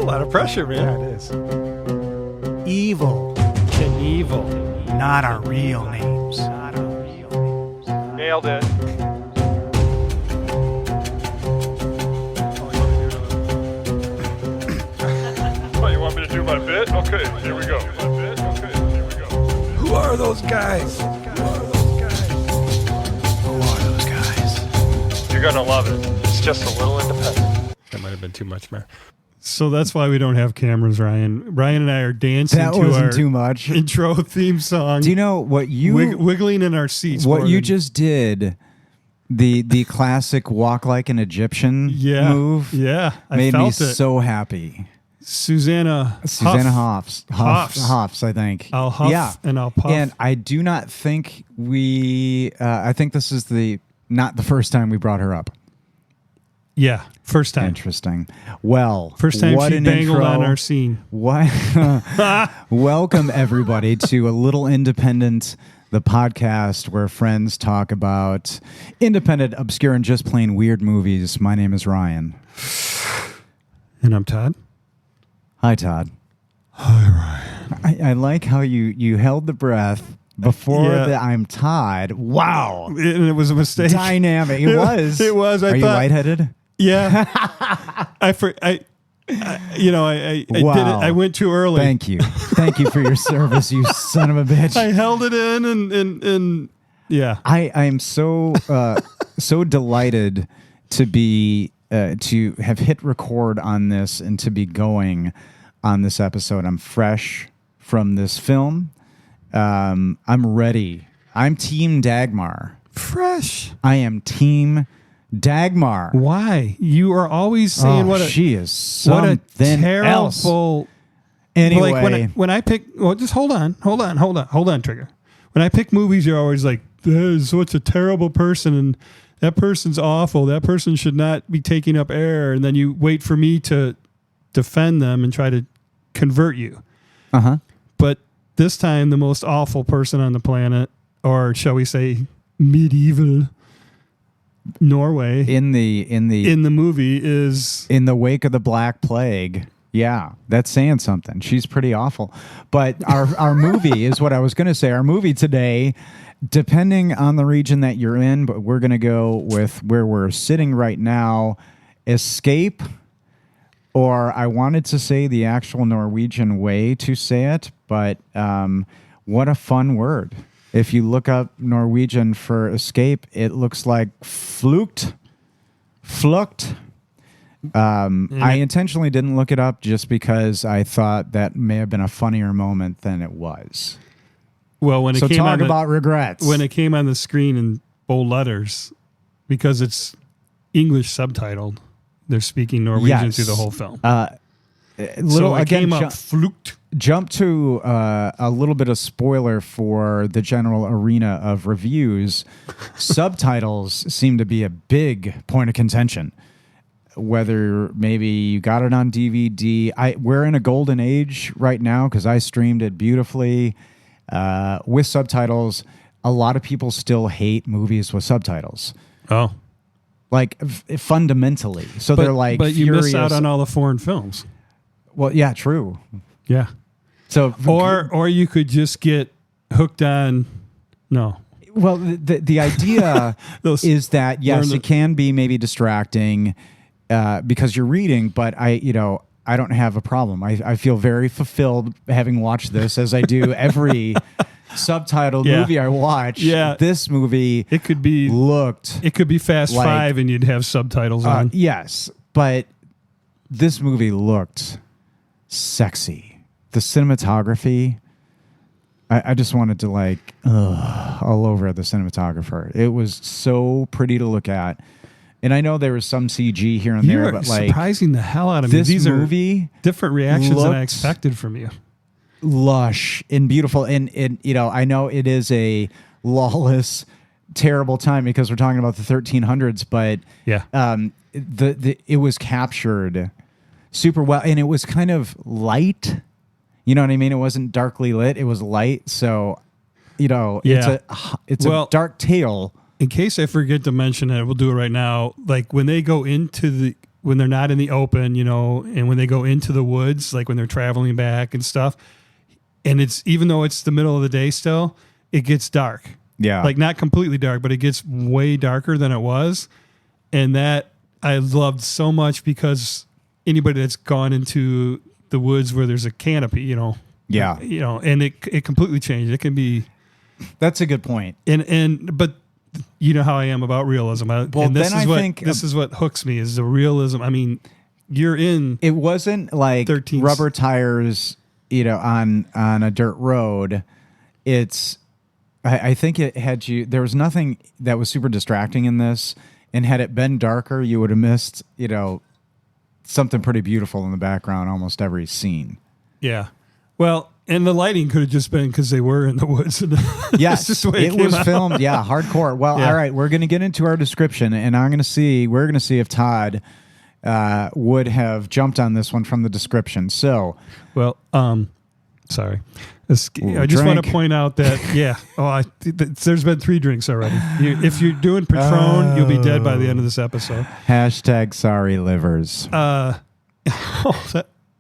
a lot of pressure, man. Yeah, it is. Evil, Knievel. not our real names. Nailed it. Oh, you want me to do my bit? Okay, here we go. My bit? Okay, here we go. Who are those guys? Who are those guys? You're gonna love it. It's just a little independent. That might have been too much, man. So that's why we don't have cameras, Ryan. Ryan and I are dancing That to wasn't our too much. intro theme song. Do you know what you wiggling in our seats? what you Morgan. just did? The classic walk like an Egyptian move. Yeah, I made me felt it. so happy. Susanna Hoffs, Hoffs. I think. I'll huff and I'll puff. And I do not think I think this is not the first time we brought her up. Yeah, first time. Interesting. Well, First time what she an bangled intro. on our scene. What? Welcome everybody to A Little Independent, the podcast where friends talk about independent, obscure, and just plain weird movies. My name is Ryan. And I'm Todd. Hi, Todd. Hi, Ryan. I like how you held the breath before the I'm Todd. Wow. It was a mistake. Dynamic. It was. It was. Are you lightheaded? Yeah. I did it. Wow. I went too early. Thank you. Thank you for your service, you son of a bitch. I held it in and yeah. I am so so delighted to be to have hit record on this and to be going on this episode. I'm fresh from this film. I'm ready. I'm Team Dagmar. Fresh. I am Team Dagmar. Why? You are always saying she is something what a terrible else. Anyway, like when I pick just hold on, Trigger. When I pick movies, you're always like, what's a terrible person and that person's awful. That person should not be taking up air. And then you wait for me to defend them and try to convert you. Uh-huh. But this time, the most awful person on the planet, or shall we say, medieval Norway in the movie is in the wake of the Black Plague. Yeah, that's saying something. She's pretty awful. But our movie is what I was going to say. Our movie today, depending on the region that you're in, but we're going to go with where we're sitting right now, Escape, or I wanted to say the actual Norwegian way to say it, but what a fun word. If you look up Norwegian for escape, it looks like Flukt. I intentionally didn't look it up just because I thought that may have been a funnier moment than it was. Well, when it So came talk on about regrets. when it came on the screen in bold letters, because it's English subtitled, they're speaking Norwegian Yes. through the whole film. Little, so it again, came up Flukt. jump to a little bit of spoiler for the general arena of reviews. Subtitles seem to be a big point of contention. Whether maybe you got it on DVD. We're in a golden age right now because I streamed it beautifully with subtitles. A lot of people still hate movies with subtitles. Oh. Like fundamentally. So they're like but you furious. miss out on all the foreign films. Well, yeah, true. Yeah. So Or you could just get hooked on. No. well, the idea is that yes, it can be maybe distracting because you're reading, but I don't have a problem. I feel very fulfilled having watched this, as I do every subtitled movie I watch. Yeah. This movie It could be Fast like- 5 and you'd have subtitles on. Yes, but this movie looked sexy. The cinematography, I just wanted to all over the cinematographer. It was so pretty to look at. And I know there was some CG here and there, but surprising the hell out of me. this These movie are different reactions than I looked expected from you. lush and beautiful. And I know it is a lawless, terrible time because we're talking about the 1300s, but Yeah. it was captured super well, and it was kind of light. You know what I mean? It wasn't darkly lit; it was light. So, it's a dark tale. In case I forget to mention it, we'll do it right now. Like when they go into when they're not in the open, and when they go into the woods, like when they're traveling back and stuff. And it's, even though it's the middle of the day still, it gets dark. Yeah. Like not completely dark, but it gets way darker than it was. And that I loved so much because anybody that's gone into the woods where there's a canopy, Yeah. And it completely changed. It can be, That's a good point. but you know how I am about realism. And this is what hooks me is the realism. I mean, you're in. It wasn't like 13 rubber tires, on a dirt road. It's, I think it had you. There was nothing that was super distracting in this, and had it been darker, you would have missed, something pretty beautiful in the background almost every scene. Yeah. Well, and the lighting could have just been because they were in the woods. Yes, just the way it came was out. filmed. Yeah, hardcore. Well, Yeah. all right, we're going to get into our description, and we're going to see if Todd would have jumped on this one from the description. So, Well, sorry. I just want to point out that, there's been 3 drinks already. If you're doing Patron, you'll be dead by the end of this episode. # sorry livers.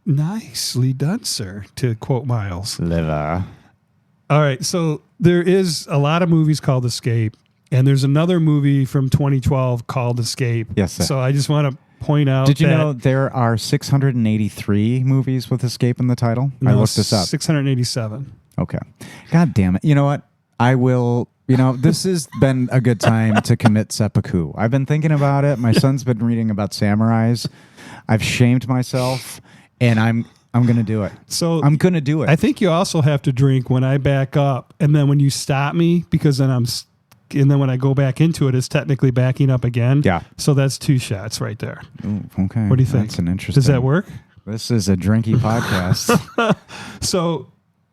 Nicely done, sir, to quote Miles. Liver. All right, so there is a lot of movies called Escape, and there's another movie from 2012 called Escape. Yes, sir. So I just want to point out Did you that know there are 683 movies with escape in the title? I looked this up. 687. Okay. God damn it. You know what? I will, this has been a good time to commit seppuku. I've been thinking about it. My son's been reading about samurais. I've shamed myself, and I'm going to do it. So I'm going to do it. I think you also have to drink when I back up, and then when you stop me, because then and then when I go back into it, it's technically backing up again. Yeah. So that's 2 shots right there. Ooh, okay. What do you think? That's an interesting. Does that work? This is a drinky podcast. So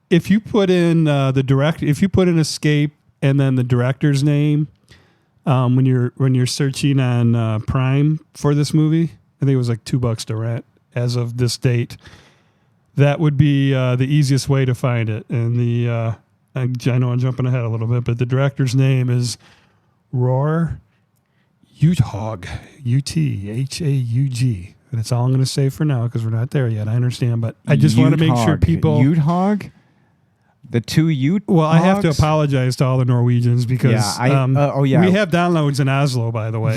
if you put in if you put in Escape and then the director's name, when you're searching on Prime for this movie, I think it was like $2 to rent as of this date. That would be the easiest way to find it. And I know I'm jumping ahead a little bit, but the director's name is Roar Uthaug, Uthaug. And that's all I'm going to say for now because we're not there yet. I understand, but I just want to make sure people. Uthaug? The 2 Ute. Well, I have to apologize to all the Norwegians because we have downloads in Oslo, by the way.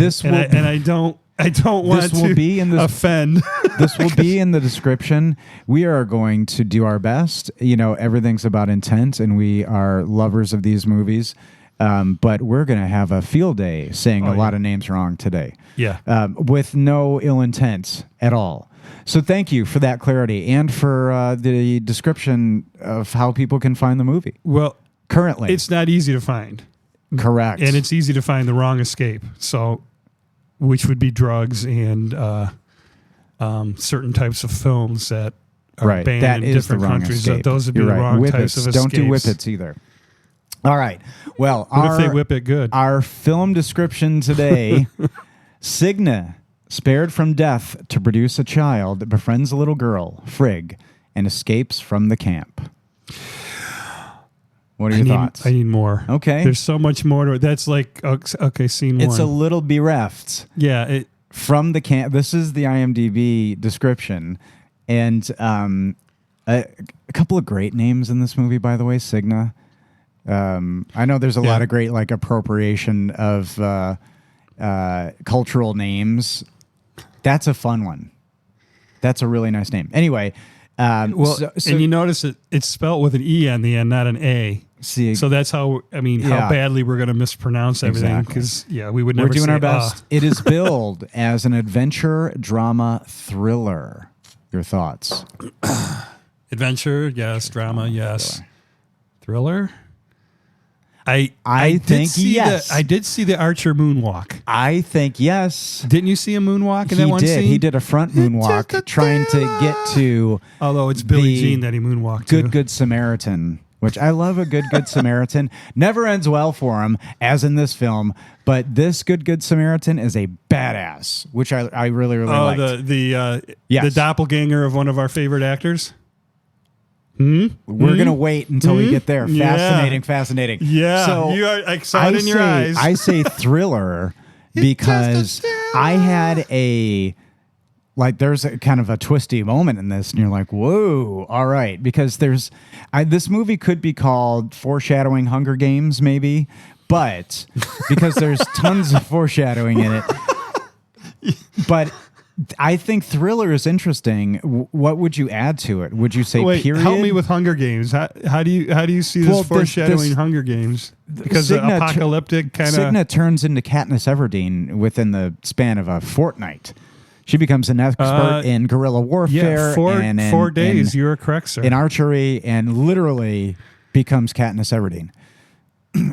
I don't want to offend. This will be in the description. We are going to do our best. Everything's about intent, and we are lovers of these movies. But we're going to have a field day saying a lot of names wrong today. Yeah. With no ill intent at all. So thank you for that clarity and for the description of how people can find the movie. Well, currently, it's not easy to find. Correct. And it's easy to find the wrong escape. So, which would be drugs and certain types of films that are banned in different countries. Those would be the wrong types of escapes. Don't do whippets either. All right. Well, what if they whip it good? Our film description today, Signa, spared from death to produce a child that befriends a little girl, Frigg, and escapes from the camp. What are your thoughts? I need more. Okay. There's so much more to it. That's like, okay, scene 1. It's a little bereft. Yeah. From the camp. This is the IMDb description. And a couple of great names in this movie, by the way, Signa. I know there's a lot of great appropriation of cultural names. That's a fun one. That's a really nice name. Anyway, and you notice it's spelled with an E on the end, not an A. See, so that's how how badly we're going to mispronounce everything because we would never. We're doing say, our best. It is billed as an adventure drama thriller. Your thoughts? Adventure, yes. Drama, yes. Thriller. I think yes. I did see the Archer moonwalk. I think yes. Didn't you see a moonwalk in that one scene? He did a front moonwalk trying to get to. Although it's Billie Jean that he moonwalked to. Good Samaritan, which I love a good Samaritan. Never ends well for him, as in this film. But this good Samaritan is a badass, which I really liked. The doppelganger of one of our favorite actors. We're going to wait until we get there. Fascinating. Yeah. So you are, I saw it in your eyes. I say thriller because I had a like there's a kind of a twisty moment in this, and you're like, whoa, all right, because this movie could be called Foreshadowing Hunger Games, maybe, but because there's tons of foreshadowing in it. But I think thriller is interesting. What would you add to it? Would you say period? Help me with Hunger Games. How do you see this foreshadowing Hunger Games? Because the apocalyptic kind of Cigna turns into Katniss Everdeen within the span of a fortnight. She becomes an expert in guerrilla warfare. Yeah, 4 days. You're correct, sir. In archery, and literally becomes Katniss Everdeen.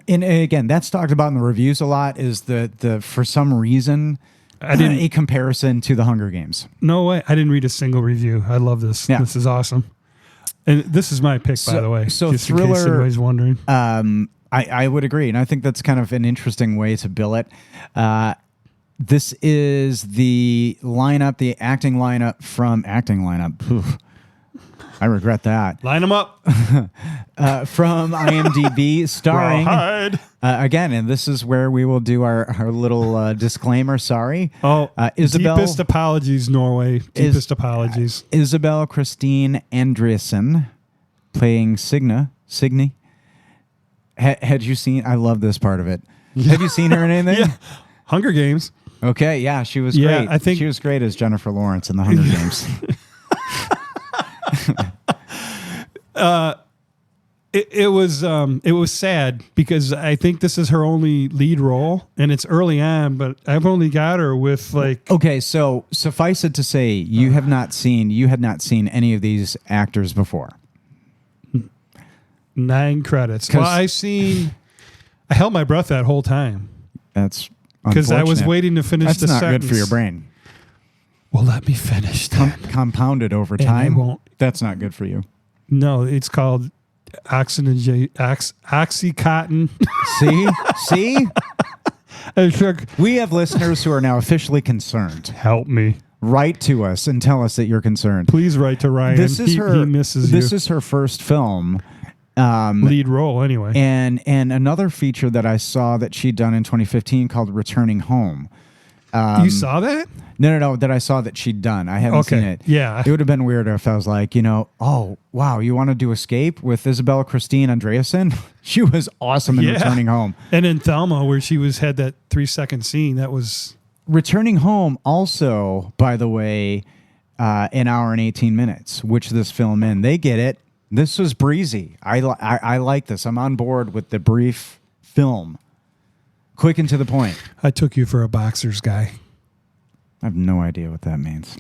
And again, that's talked about in the reviews a lot. Is the for some reason a comparison to the Hunger Games? No way. I didn't read a single review. I love this. Yeah. This is awesome. And this is my pick, by the way. So just thriller. in case anybody's wondering. I would agree, and I think that's kind of an interesting way to bill it. This is the lineup, the acting lineup from Acting Lineup. Oof. I regret that. Line them up. From IMDb, starring Rawhide. again, and this is where we will do our little disclaimer. Sorry. Isabel. Deepest apologies, Norway. Deepest apologies. Isabel Christine Andreasen playing Signy. Had you seen? I love this part of it. Have you seen her in anything? Yeah. Hunger Games. Okay, yeah, she was Yeah, great. I think- she was great as Jennifer Lawrence in The Hunger Games. It was sad because I think this is her only lead role, and it's early on. But I've only got her with like Okay, so suffice it to say, you had not seen any of these actors before. 9 credits. Well, I held my breath that whole time That's because I was unfortunate. waiting to finish That's the not sentence. good for your brain. Well, let me finish that. Compounded over And I time. won't. That's not good for you. No, it's called Oxycontin. See? Hey, Chuck, We have listeners who are now officially concerned. help me. Write to us and tell us that you're concerned. Please write to Ryan. This is he misses This you. is her first film. Lead role, anyway. And another feature that I saw that she'd done in 2015 called Returning Home. You saw that? No, that I saw that she'd done. I haven't seen it. Yeah. It would have been weirder if I was like, oh, wow, you want to do Escape with Isabella Christine Andreasen? She was awesome in Returning Home. And in Thelma, where she had that 3-second scene, that was... Returning Home also, by the way, an hour and 18 minutes, which this film in. They get it. This was breezy. I like this. I'm on board with the brief film. Quick and to the point. I took you for a boxer's guy. I have no idea what that means.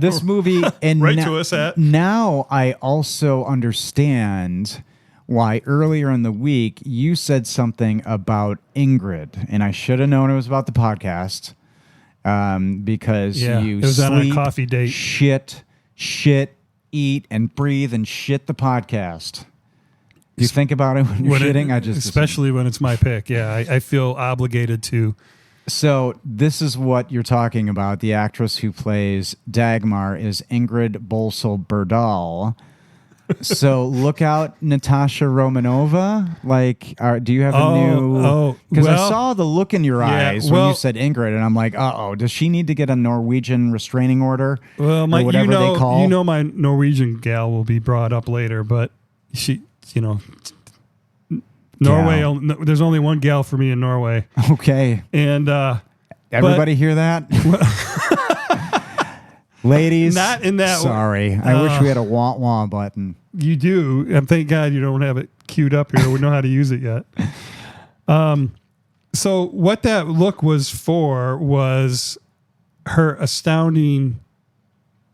This movie, and Right to us at. now I also understand why earlier in the week you said something about Ingrid, and I should have known it was about the podcast because Yeah, you it was on our sleep, coffee date. shit, eat, and breathe, and shit the podcast. You think about it when you're shitting? I just especially when it's my pick. Yeah, I feel obligated to. So this is what you're talking about. The actress who plays Dagmar is Ingrid Bolsel-Berdal. So look out, Natasha Romanova. Like, do you have a new? Because I saw the look in your eyes when you said Ingrid, and I'm like, does she need to get a Norwegian restraining order? Well, or whatever they call. my Norwegian gal will be brought up later, but she, Norway. There's only one gal for me in Norway, Okay, and everybody hear that? Ladies, not in that. Sorry, I wish we had a wah-wah button. You do, and thank God you don't have it queued up here. We know how to use it yet. So what that look was for was her astounding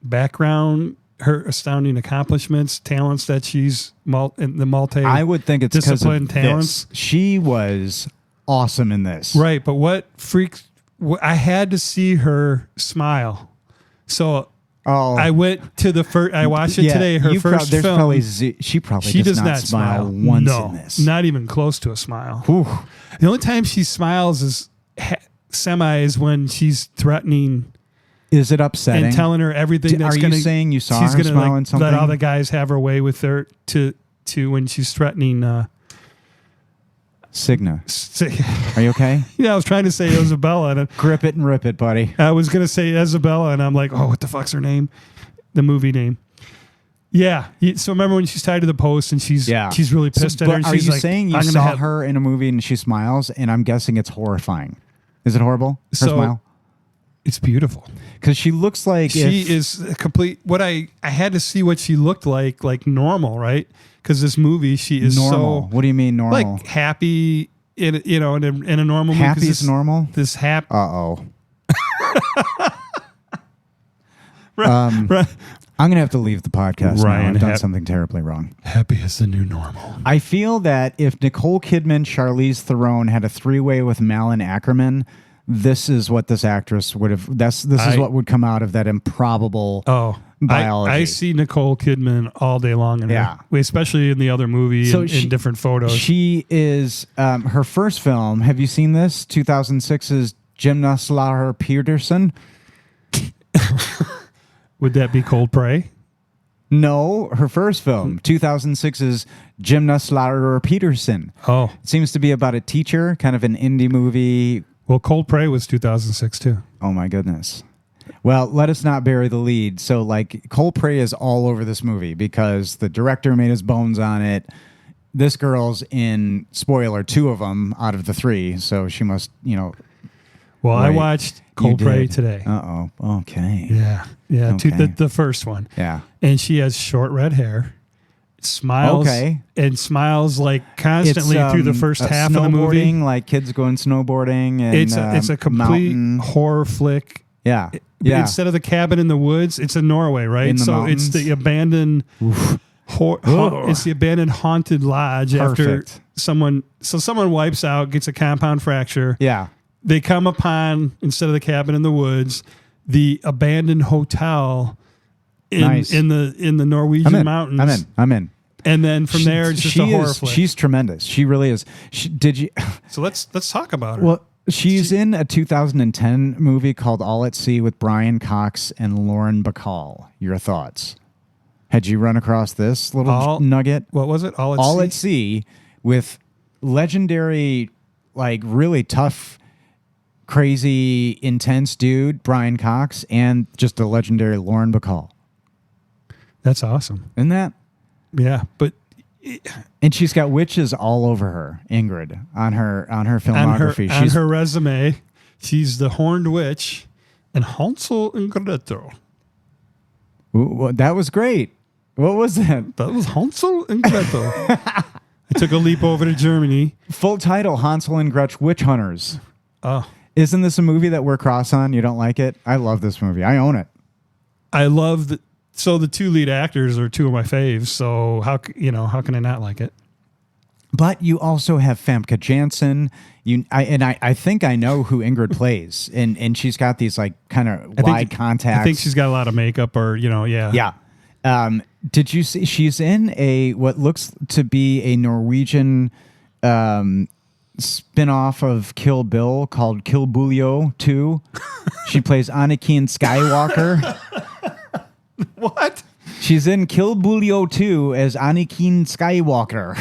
background, her astounding accomplishments, talents that she's in the multi. I would think it's because of discipline talents. this. She was awesome in this. Right, but I had to see her smile. So I went to the first. I watched it today. Her first film. She probably does not smile once in this. Not even close to a smile. Whew. The only time she smiles is when she's threatening Is it upsetting? and telling her everything that's Are going to. you saying you saw she's her gonna, smile in something? let all the guys have her way with her to when she's threatening. Cigna. Say, Are you okay? yeah, I was trying to say Isabella, and Grip it and rip it, buddy. I was gonna say Isabella, and I'm like, oh, what the fuck's her name? The movie name. Yeah. So remember when she's tied to the post and she's really pissed at her. And are she's you like, saying you I'm gonna saw have- her in a movie and she smiles, and I'm guessing it's horrifying? Is it horrible? Her So- smile? It's beautiful. Because she looks like She is a complete. What I had to see what she looked like normal, right? Because this movie, she is normal. so What do you mean normal? like happy in a normal movie. Happy is normal? This happy. Uh-oh. Right. I'm going to have to leave the podcast Ryan, now. I've done something terribly wrong. Happy is the new normal. I feel that if Nicole Kidman, Charlize Theron had a three-way with Malin Ackerman, this is what this actress would have. This is what would come out of that improbable biology. I see Nicole Kidman all day long in her, especially in the other movie in different photos. She is her first film. Have you seen this? 2006's Gymnaslar Peterson. Would that be Cold Prey? No, her first film, 2006's Gymnaslar Peterson. Oh, It seems to be about a teacher, kind of an indie movie. well, Cold Prey was 2006 too. Oh my goodness. Well, let us not bury the lead. So, like, Cold Prey is all over this movie because the director made his bones on it. This girl's in, spoiler, 2 of them out of the 3. So she must, Well, I Right. watched Cold Prey did. today. Uh-oh. Okay. Yeah. Okay. The first one. Yeah. And she has short red hair, smiles, and smiles like constantly through the first half of the movie. Snowboarding, like kids going snowboarding. And, It's a complete mountain. horror flick. Yeah. But instead of the cabin in the woods, it's in Norway, right? In the so mountains. it's the abandoned. It's the abandoned haunted lodge after Perfect. someone wipes out, gets a compound fracture. Yeah. They come upon, instead of the cabin in the woods, the abandoned hotel in Nice. in the Norwegian mountains. I'm in. And then from there, it's just a horror flick. She's tremendous. She really is. Did you? So let's talk about her. Well, she's in a 2010 movie called All at Sea with Brian Cox and Lauren Bacall. Your thoughts? Had you run across this little nugget? What was it? All at Sea with legendary, like really tough, crazy, intense dude Brian Cox and just a legendary Lauren Bacall. That's awesome. Isn't that? Yeah, but And she's got witches all over her, Ingrid, on her filmography. on her resume, she's the horned witch and Hansel and Gretel. Ooh, that was great. What was that? That was Hansel and Gretel. I took a leap over to Germany. Full title: Hansel and Gretel Witch Hunters. Oh, Isn't this a movie that we're cross on? You don't like it? I love this movie. I own it. I love the. So the 2 lead actors are 2 of my faves. So how can I not like it? But you also have Famke Janssen. I think I know who Ingrid plays, and she's got these like kind of wide contacts. I think she's got a lot of makeup, or Yeah. Did you see she's in what looks to be a Norwegian spin-off of Kill Bill called Kill Bulio 2? She plays Anakin Skywalker. What? She's in Kill Bulio 2 as Anakin Skywalker.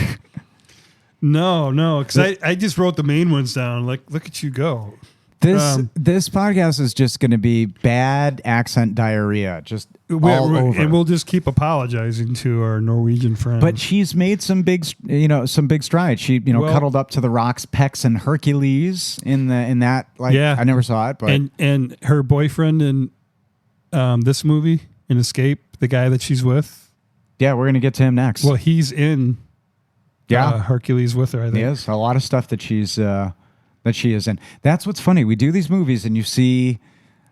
No, because I just wrote the main ones down. Like, look at you go. This podcast is just going to be bad accent diarrhea, just all over. And we'll just keep apologizing to our Norwegian friends. But she's made some big strides. She, cuddled up to the Rock's pecs and Hercules in that. Like, Yeah. I never saw it, but and her boyfriend in this movie, in Escape, the guy that she's with. yeah, we're gonna get to him next. Well, he's in yeah, Hercules with her, I think. he is a lot of stuff that she is in. That's what's funny. We do these movies, and you see.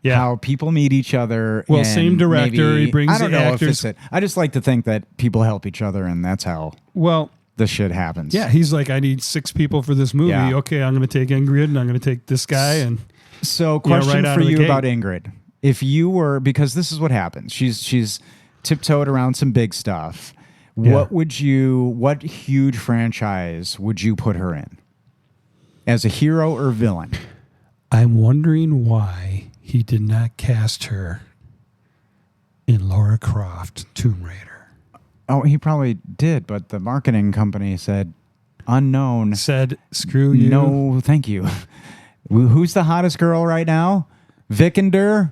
Yeah. How people meet each other. Well, and same director. maybe- He brings I don't the know actors. if it's it. I just like to think that people help each other, and that's how Well, this shit happens. yeah, he's like, I need 6 people for this movie. Yeah. Okay, I'm going to take Ingrid, and I'm going to take this guy, and So, question right out for of the you gate. about Ingrid: if you were, because this is what happens, she's tiptoed around some big stuff. Yeah. What huge franchise would you put her in as a hero or villain? I'm wondering why he did not cast her in Lara Croft Tomb Raider. Oh, he probably did, but the marketing company said unknown said, "Screw you." No, thank you. Who's the hottest girl right now? Vikander,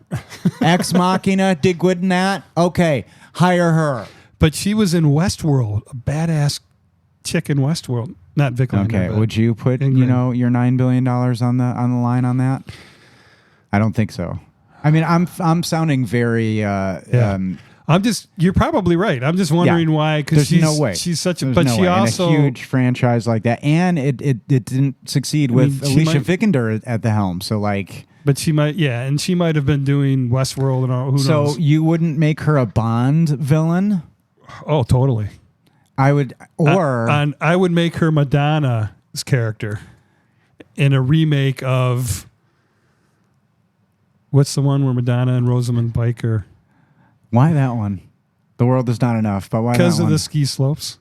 Ex Machina, did good in that. Okay, hire her. But she was in Westworld, a badass chick in Westworld. Not Vic. Okay, would you put your $9 billion on the line on that? I don't think so. I mean, I'm sounding very. You're probably right. I'm just wondering why. Because there's no way she's such a. There's But no she way. also in a huge franchise like that, and it didn't succeed with Alicia Vikander at the helm. So like. But she might, and she might have been doing Westworld and all. Who knows? So you wouldn't make her a Bond villain? Oh, totally. I would, or I would make her Madonna's character in a remake of what's the one where Madonna and Rosamund Pike are? Why that one? The World Is Not Enough, but why that one? Because of the ski slopes.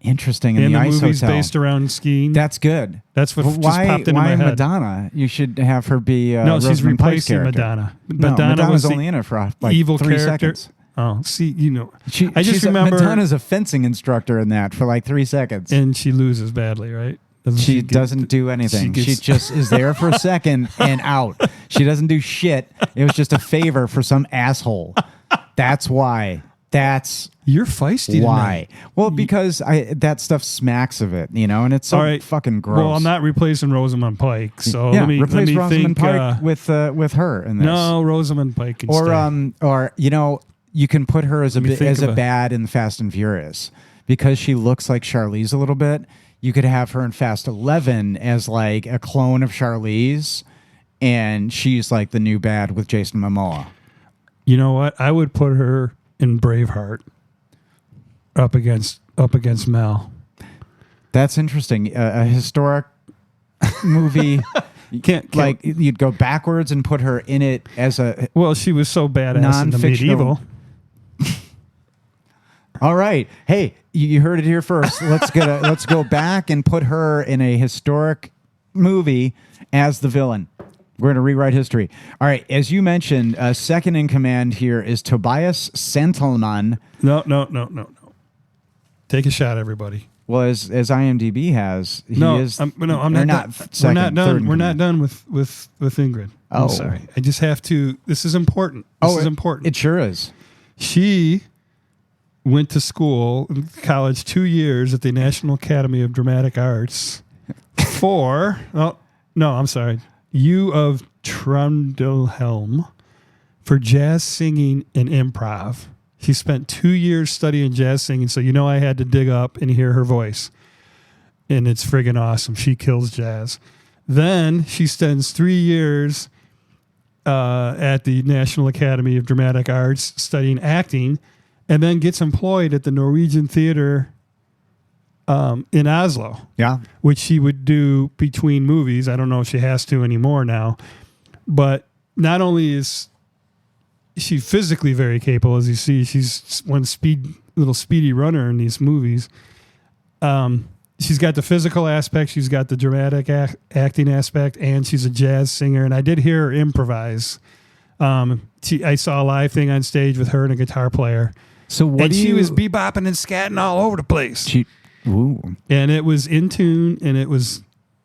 Interesting. And the the ice movie's hotel. based around skiing. That's good. That's what just why, popped into why my head. Madonna? You should have her be no, she's Rosamund Pike's replacing character. Madonna. No, Madonna Madonna's was only in it for like evil 3 character. seconds. Oh, see, I just she's remember Madonna's a fencing instructor in that for like 3 seconds. and she loses badly, right? She doesn't do anything. She just is there for a second and out. She doesn't do shit. It was just a favor for some asshole. That's why. That's You're feisty why. tonight. Well, because that stuff smacks of it, and it's so All right. fucking gross. Well, I'm not replacing Rosamund Pike, so yeah, let me replace Rosamund think. Pike with her in this. No, Rosamund Pike can stay. Or you can put her as Let me think of a- bad in Fast and Furious because she looks like Charlize a little bit. You could have her in Fast 11 as like a clone of Charlize, and she's like the new bad with Jason Momoa. You know what? I would put her in Braveheart up against Mel. That's interesting. A historic movie. Can't Like you'd go backwards and put her in it as a. Well, she was so badass in the Non-fictional- medieval. All right, hey, you heard it here first. Let's go back and put her in a historic movie as the villain. We're going to rewrite history. All right, as you mentioned, second in command here is Tobias Santelman. No. Take a shot, everybody. Well, as IMDb has, he is. I'm not or done. second, We're not third done. in We're not command. done with Ingrid. Oh. I'm sorry. I just have to. This is important. This is important. It sure is. She went to school, college, 2 years at the National Academy of Dramatic Arts for, U of Trundlehelm for jazz singing and improv. She spent 2 years studying jazz singing, so I had to dig up and hear her voice. And it's friggin' awesome. She kills jazz. Then she spends 3 years at the National Academy of Dramatic Arts studying acting, and then gets employed at the Norwegian Theater in Oslo. Yeah. Which she would do between movies. I don't know if she has to anymore now. But not only is she physically very capable, as you see, she's one little speedy runner in these movies. She's got the physical aspect, she's got the dramatic acting aspect, and she's a jazz singer. And I did hear her improvise. I saw a live thing on stage with her and a guitar player. So she was bebopping and scatting all over the place. Ooh. And it was in tune, and it was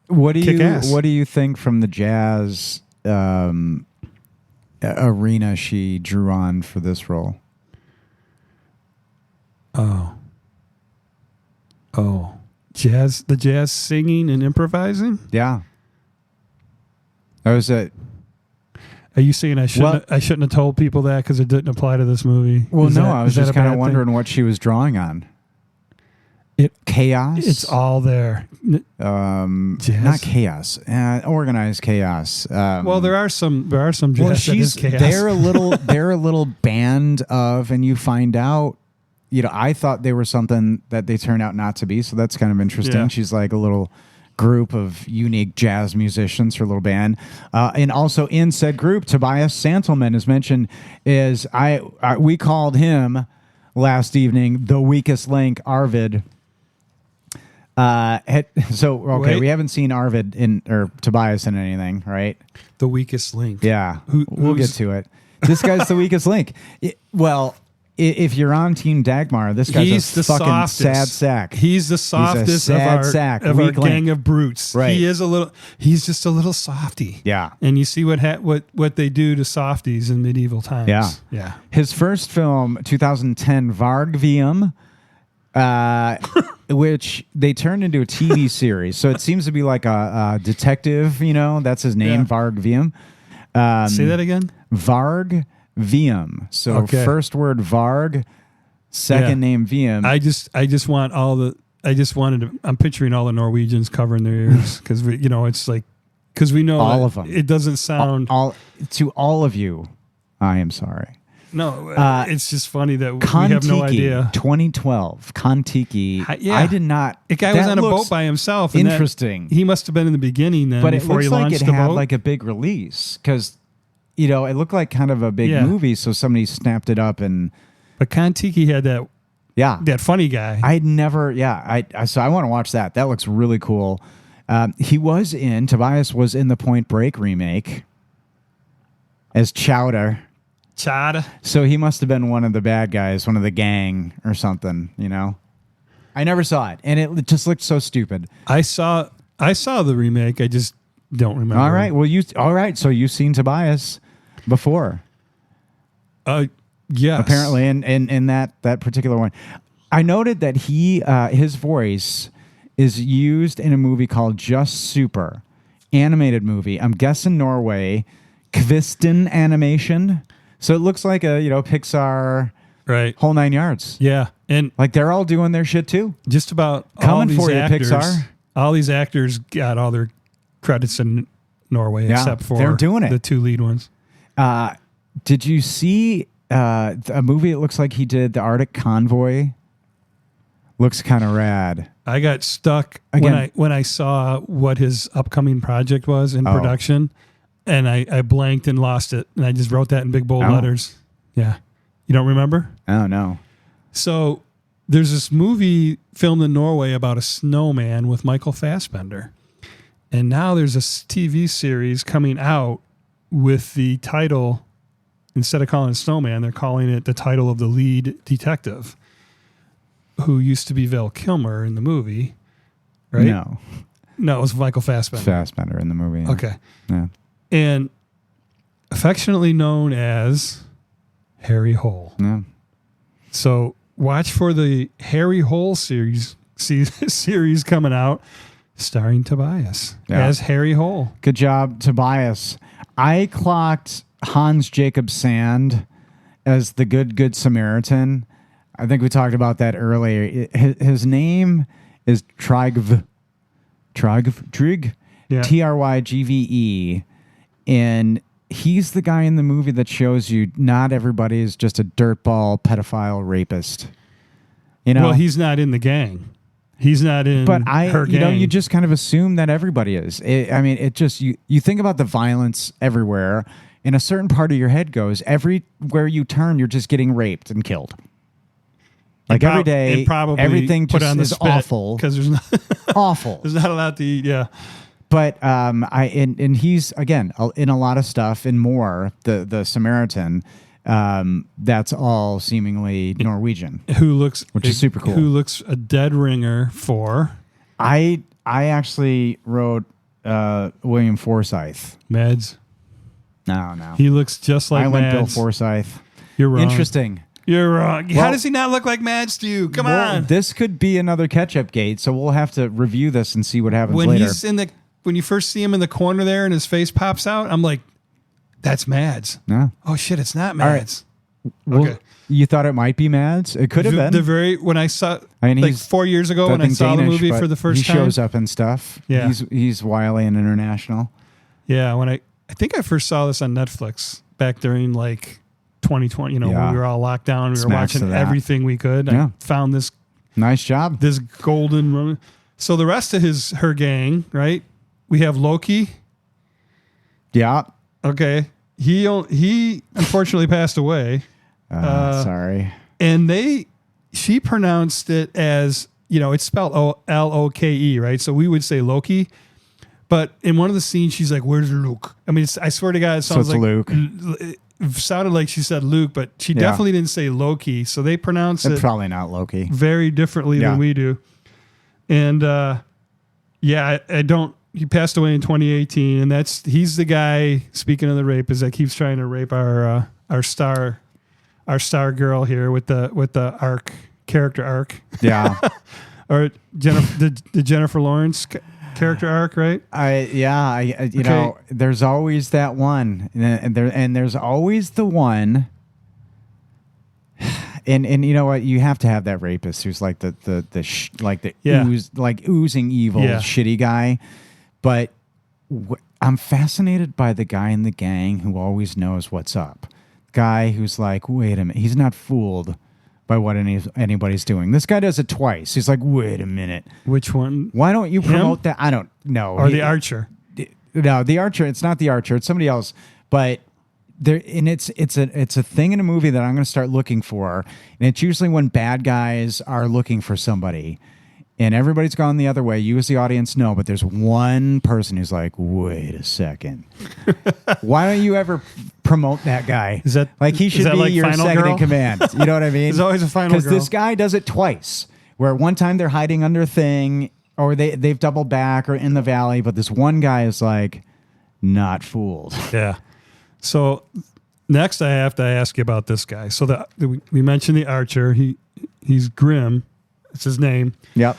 What do kick-ass. you think from the jazz arena she drew on for this role? Oh, the jazz singing and improvising. Yeah. That was it. Are you saying I shouldn't have told people that because it didn't apply to this movie? Well, Is no, that- I was is that just a kind bad of wondering what she was drawing on. Chaos? It's all there. Jazz? Not chaos. Organized chaos. Well, there are some jazz that is chaos. they're a little band of, and you find out, I thought they were something that they turned out not to be, so that's kind of interesting. Yeah. She's like a little group of unique jazz musicians, her little band. And also in said group, Tobias Santelman is mentioned. We called him last evening the weakest link, Arvid. Wait. We haven't seen Arvid or Tobias in anything, right? The weakest link. Yeah, Who- we'll get who's- to it. This guy's the weakest link. if you're on Team Dagmar, this guy's He's a the fucking softest. sad sack. He's the softest sad of our, sack, of our weakling. gang of brutes. Right. He is a little. He's just a little softy. Yeah. And you see what they do to softies in medieval times. Yeah. Yeah. His first film, 2010, Varg which they turned into a TV series. So it seems to be like a detective, that's his name, Yeah. Varg. Say that again. Varg. So Okay. first word Varg, second Yeah. name Vium. I just want all the. I just wanted to. I'm picturing all the Norwegians covering their ears because it's like because we know All that of 'em. It doesn't sound. To all of you, I am sorry. No, it's just funny that we Kontiki, have no idea. 2012. Kontiki. Yeah. I did not. The guy was that on a looks boat by himself. And Interesting. he must have been in the beginning then, But it before looks he like launched it the had boat. like a big release because, it looked like kind of a big Yeah. movie. So somebody snapped it up and But Kontiki had that funny guy. I'd never. Yeah. So I want to watch that. That looks really cool. Tobias was in the Point Break remake as Chowder. Chad. So he must have been one of the bad guys, one of the gang or something, I never saw it, and it just looked so stupid. I saw the remake. I just don't remember. All right. Well, so you've seen Tobias before, Yes. apparently, in that particular one. I noted that his voice is used in a movie called Just Super, animated movie. I'm guessing Norway, Kvisten Animation. So it looks like a Pixar, Right. whole 9 yards. Yeah. And Like they're all doing their shit too. just about all Coming these for you, actors, Pixar. all these actors got all their credits in Norway Yeah, except for they're doing it. the two lead ones. Did you see a movie? It looks like he did the Arctic Convoy. Looks kind of rad. I got stuck Again- when I saw what his upcoming project was in Oh. production, and I blanked and lost it, and I just wrote that in big bold Oh. letters. Yeah, you don't remember? Oh no. So there's this movie filmed in Norway about a snowman with Michael Fassbender, and now there's a TV series coming out with the title. Instead of calling it Snowman, they're calling it the title of the lead detective, who used to be Val Kilmer in the movie, right? No, it was Michael Fassbender. Fassbender in the movie. Yeah. Okay. Yeah. And affectionately known as Harry Hole. Yeah. So watch for the Harry Hole series coming out, starring Tobias Yeah. as Harry Hole. Good job, Tobias. I clocked Hans Jacob Sand as the good Samaritan. I think we talked about that earlier. His name is Tryggve. Yeah. Trygve. And he's the guy in the movie that shows you not everybody is just a dirtball, pedophile, rapist. Well, he's not in the gang. He's not in but her gang. you just kind of assume that everybody is. You think about the violence everywhere, and a certain part of your head goes, everywhere you turn, you're just getting raped and killed. Like every day, and probably everything put just on the is spit awful. because there's not Awful. there's not a lot to eat. Yeah. But and he's again in a lot of stuff and more. The Samaritan, that's all seemingly Norwegian. Which is super cool. Who looks a dead ringer for I actually wrote William Forsythe. Mads. No. He looks just like I went Bill Mads. Forsythe. You're wrong. Interesting. You're wrong. How Well- does he not look like Mads to you? Come Well, on. this could be another catch-up gate, so we'll have to review this and see what happens When later. when you first see him in the corner there and his face pops out, I'm like, that's Mads. No. Oh shit, it's not right. Mads. Well, Okay. you thought it might be Mads? It could have been. When I saw I mean, like he's 4 years ago when I Fucking saw the Danish, movie but for the first he time. shows up and stuff. Yeah. He's wily and international. Yeah, when I think I first saw this on Netflix back during like 2020, when Yeah. we were all locked down, we were Smacks to watching that. everything we could. Yeah. I found this Nice job. golden woman. So the rest of her gang, right? We have Loki. Yeah. Okay. He unfortunately passed away. Sorry. And she pronounced it as, it's spelled Loke, right? So we would say Loki, But in one of the scenes, she's like, "Where's Luke?" I mean, I swear to God, it sounds it's like Luke. It sounded like she said Luke, but she definitely didn't say Loki. So they pronounce It's it probably not Loki. very differently than we do. And I don't. He passed away in 2018, and he's the guy. Speaking of the rapist, that keeps trying to rape our star girl here with the character arc. Yeah. Or Jennifer, the Jennifer Lawrence character arc, right? You know, there's always that one, and there's always the one. And you know what? You have to have that rapist who's like oozing evil shitty guy. But I'm fascinated by the guy in the gang who always knows what's up. Guy who's like, wait a minute, he's not fooled by what anybody's doing. This guy does it twice. He's like, wait a minute. Which one? Why don't you promote that? I don't know. Or the Archer? No, the Archer. It's not the Archer. It's somebody else. But there, and it's a thing in a movie that I'm going to start looking for. And it's usually when bad guys are looking for somebody, and everybody's gone the other way. You as the audience know, but there's one person who's like, wait a second. Why don't you ever promote that guy? Is that like he should be like your Final second Girl? in command? You know what I mean? There's always a final Because girl. this guy does it twice. Where one time they're hiding under a thing, or they've doubled back, or in the valley, but this one guy is like, not fooled. Yeah. So next, I have to ask you about this guy. So we mentioned the Archer. He's Grim. It's his name. Yep.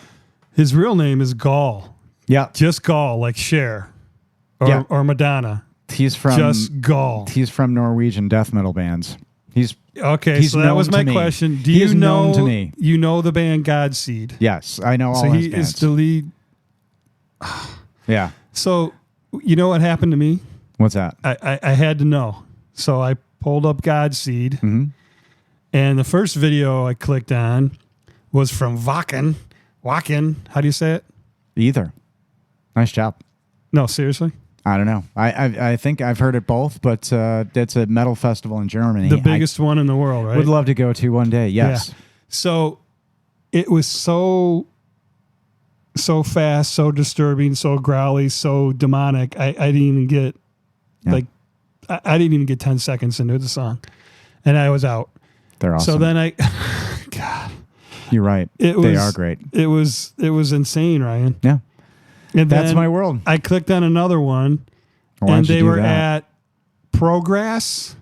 His real name is Gaul. Yep. Just Gaul, like Cher or Madonna. He's from Just Gaul. He's from Norwegian death metal bands. He's so that was my question. Do you know? Known to me. You know the band Godseed? Yes, I know all So his he bands. is the lead. Yeah. So you know what happened to me? What's that? I had to know. So I pulled up Godseed, Mm-hmm. and the first video I clicked on was from Wacken. Wacken, how do you say it? Either. Nice job. No, seriously. I don't know. I think I've heard it both, but it's a metal festival in Germany. The biggest one in the world, right? Would love to go to one day. Yes. Yeah. So it was so fast, so disturbing, so growly, so demonic. I didn't even get I didn't even get 10 seconds into the song, and I was out. They're awesome. So then God, you're right. They are great. It was insane, Ryan. Yeah. And That's then my world. I clicked on another one, Why and don't you they do were that? at Progress,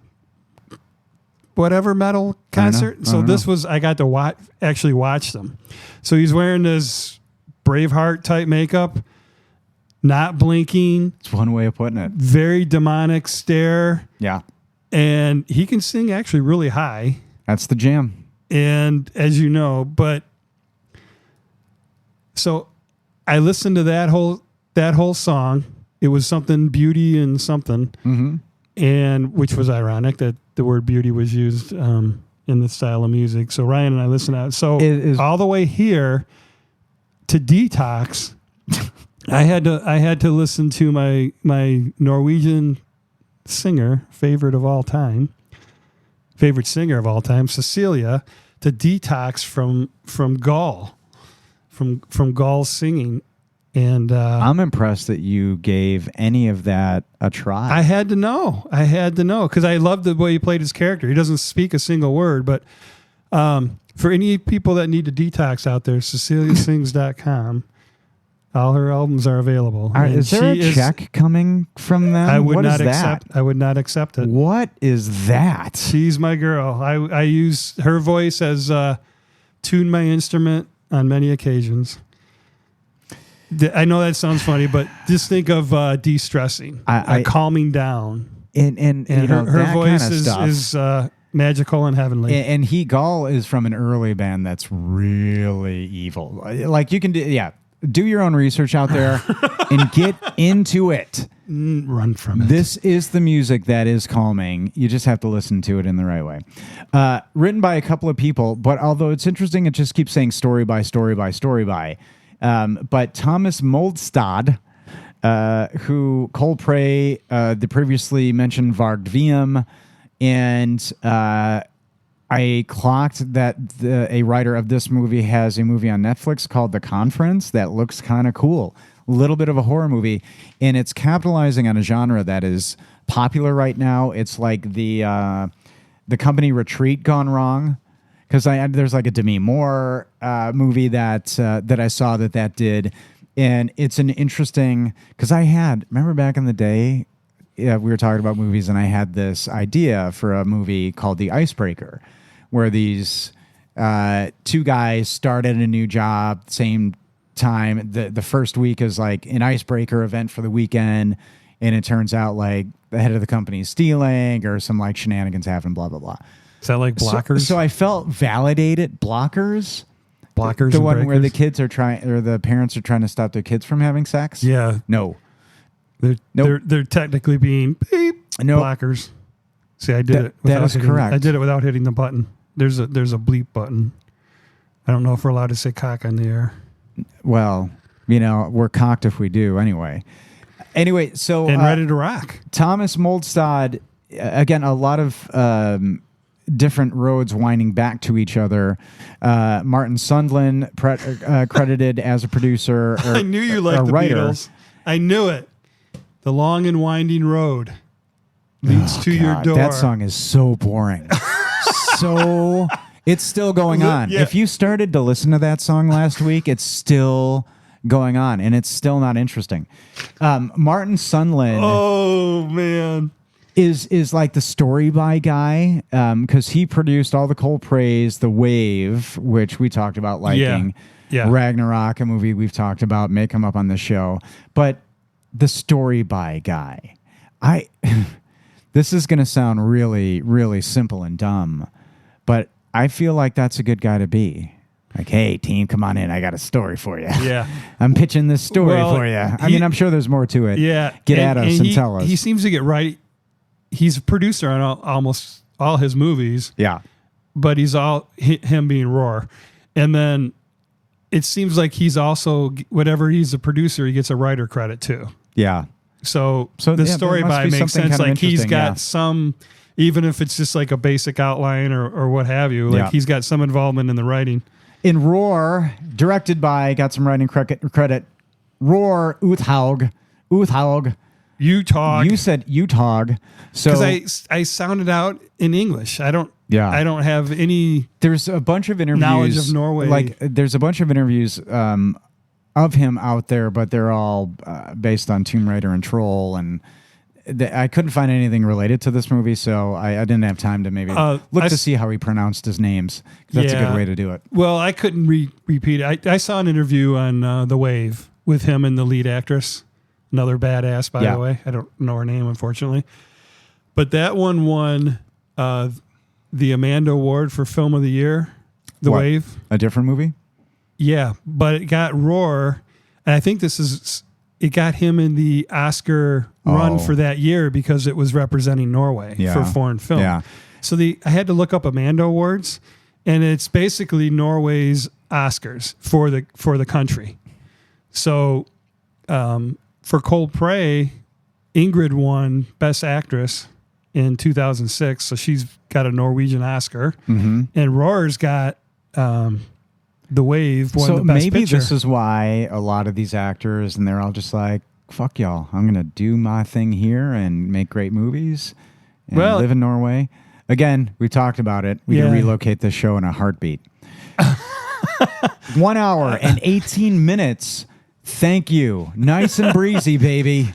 whatever metal concert. So this was, I got to actually watch them. So he's wearing this Braveheart type makeup, not blinking, It's one way of putting it. very demonic stare, Yeah. and he can sing actually really high. That's the jam. And as you know, but so I listened to that whole song. It was something beauty and something, Mm-hmm. and which was ironic that the word beauty was used in the style of music. So Ryan and I listened to it. So all the way here to Detox, I had to listen to my Norwegian favorite singer of all time, Cecilia, to Detox from Gaul, from Gaul's singing. And I'm impressed that you gave any of that a try. I had to know because I loved the way he played his character. He doesn't speak a single word, but for any people that need to detox out there, CeciliaSings.com. All her albums are available. Is there a check coming from them? I would What not is accept. that? I would not accept it. What is that? She's my girl. I use her voice as tuned my instrument on many occasions. I know that sounds funny, but just think of de-stressing, calming down. And you know, her that voice kind of stuff. is magical and heavenly. And Gaul is from an early band that's really evil. Like you can do your own research out there and get into it. Run from it. This is the music that is calming. You just have to listen to it in the right way. Written by a couple of people, but although it's interesting, it just keeps saying story by story by story by. But Thomas Moldstad, who Colpray, the previously mentioned Varg Veum, and I clocked that a writer of this movie has a movie on Netflix called The Conference that looks kind of cool. little bit of a horror movie, and it's capitalizing on a genre that is popular right now. It's like the company Retreat gone wrong, because there's like a Demi Moore movie that I saw that did, and it's an interesting, because remember back in the day, we were talking about movies, and I had this idea for a movie called The Icebreaker, where these two guys started a new job same time. The first week is like an icebreaker event for the weekend, and it turns out like the head of the company is stealing, or some like shenanigans happen, blah blah blah. Is that like Blockers? So I felt validated. Blockers, Blockers, the and one where the Breakers? kids are trying, or the parents are trying to stop their kids from having sex. Yeah, No. they're Nope. they're technically being beep Nope. blockers. See, I did it. That without is hitting- correct. I did it without hitting the button. There's a bleep button. I don't know if we're allowed to say cock on the air. Well, we're cocked if we do. Anyway, so And ready to rock. Thomas Moldstad, again, a lot of different roads winding back to each other. Martin Sundlin credited as a producer. Or, I knew you a liked the writer. Beatles. I knew it. The long and winding road leads to your God, door. that song is so boring. So it's still going on. Yeah. If you started to listen to that song last week, it's still going on, and it's still not interesting. Martin Sundlin. Oh man. Is like the story by guy, because he produced all the Coldplays, The Wave, which we talked about liking. Yeah. Ragnarok, a movie we've talked about, may come up on the show. But the story by guy, this is going to sound really, really simple and dumb, but I feel like that's a good guy to be. Like, hey, team, come on in. I got a story for you. Yeah. I'm pitching this story Well, for you. I mean, I'm sure there's more to it. Yeah. Get at us and tell us. He seems to get right. He's a producer on almost all his movies, Yeah. but he's him being Roar. And then it seems like he's also, whatever he's a producer, he gets a writer credit too. Yeah. So So, the yeah, story there must by be makes something sense. kind of Like he's interesting, got yeah. some, even if it's just like a basic outline or what have you, like Yeah. he's got some involvement in the writing. In Roar, directed by, got some writing credit, Roar Uthaug. Utah. You said Uthaug. So Because I sounded out in English. I don't have any. there's a bunch of interviews. Knowledge of Norway. Like, there's a bunch of interviews of him out there, but they're all based on Tomb Raider and Troll, and I couldn't find anything related to this movie, so I didn't have time to maybe look to see how he pronounced his names. That's a good way to do it. Well, I couldn't repeat it. I saw an interview on The Wave with him and the lead actress, another badass, by Yeah. the way. I don't know her name, unfortunately. But that one won the Amanda Award for Film of the Year, The What? Wave. A different movie? Yeah, but it got Roar, and I think it got him in the Oscar run for that year because it was representing Norway for foreign film. Yeah. So I had to look up Amanda Awards, and it's basically Norway's Oscars for the country. So for Cold Prey, Ingrid won Best Actress in 2006, so she's got a Norwegian Oscar, and Roar's got The Wave won So the Best maybe Picture. this is why a lot of these actors, and they're all just like, fuck y'all, I'm going to do my thing here and make great movies and live in Norway. Again, we talked about it. We can relocate this show in a heartbeat. 1 hour and 18 minutes. Thank you. Nice and breezy, baby.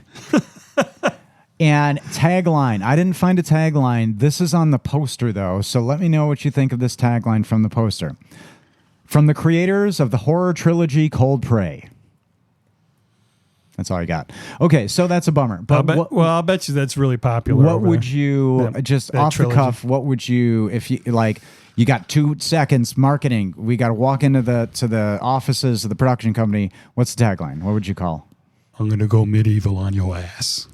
And tagline. I didn't find a tagline. This is on the poster, though, so let me know what you think of this tagline from the poster. From the creators of the horror trilogy Cold Prey. That's all I got. Okay, so that's a bummer. But I'll bet you that's really popular. what over would there. you, just that off trilogy. the cuff, what would you, if you, like, you got 2 seconds, marketing, we got to walk into the offices of the production company. What's the tagline? What would you call? I'm going to go medieval on your ass.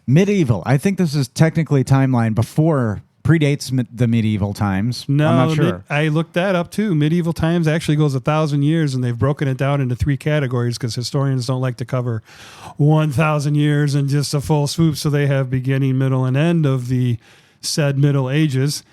Medieval. I think this is technically timeline predates the medieval times. No, I'm not sure. I looked that up too. Medieval times actually goes 1,000 years, and they've broken it down into 3 categories because historians don't like to cover 1,000 years in just a full swoop. So they have beginning, middle, and end of the said Middle Ages.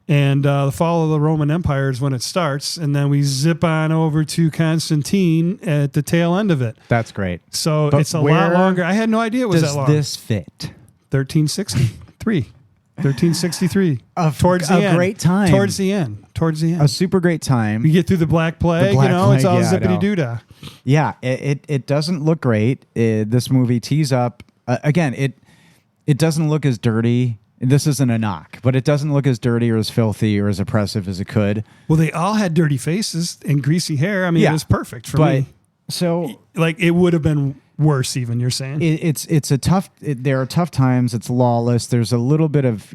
And the fall of the Roman Empire is when it starts. And then we zip on over to Constantine at the tail end of it. That's great. So But it's a lot where longer. I had no idea it was Does that long. this fit? 1363. 1363. Towards the a end. great time. Towards the end. A super great time. You get through the Black Plague, Black it's Plague, all yeah, I know. zippity doo dah. Yeah, it doesn't look great. This movie tees up again. It doesn't look as dirty. This isn't a knock, but it doesn't look as dirty or as filthy or as oppressive as it could. Well, they all had dirty faces and greasy hair. I mean, Yeah. it was perfect for But me. so Like, it would have been worse, even, you're saying? it's a tough. There are tough times. It's lawless. There's a little bit of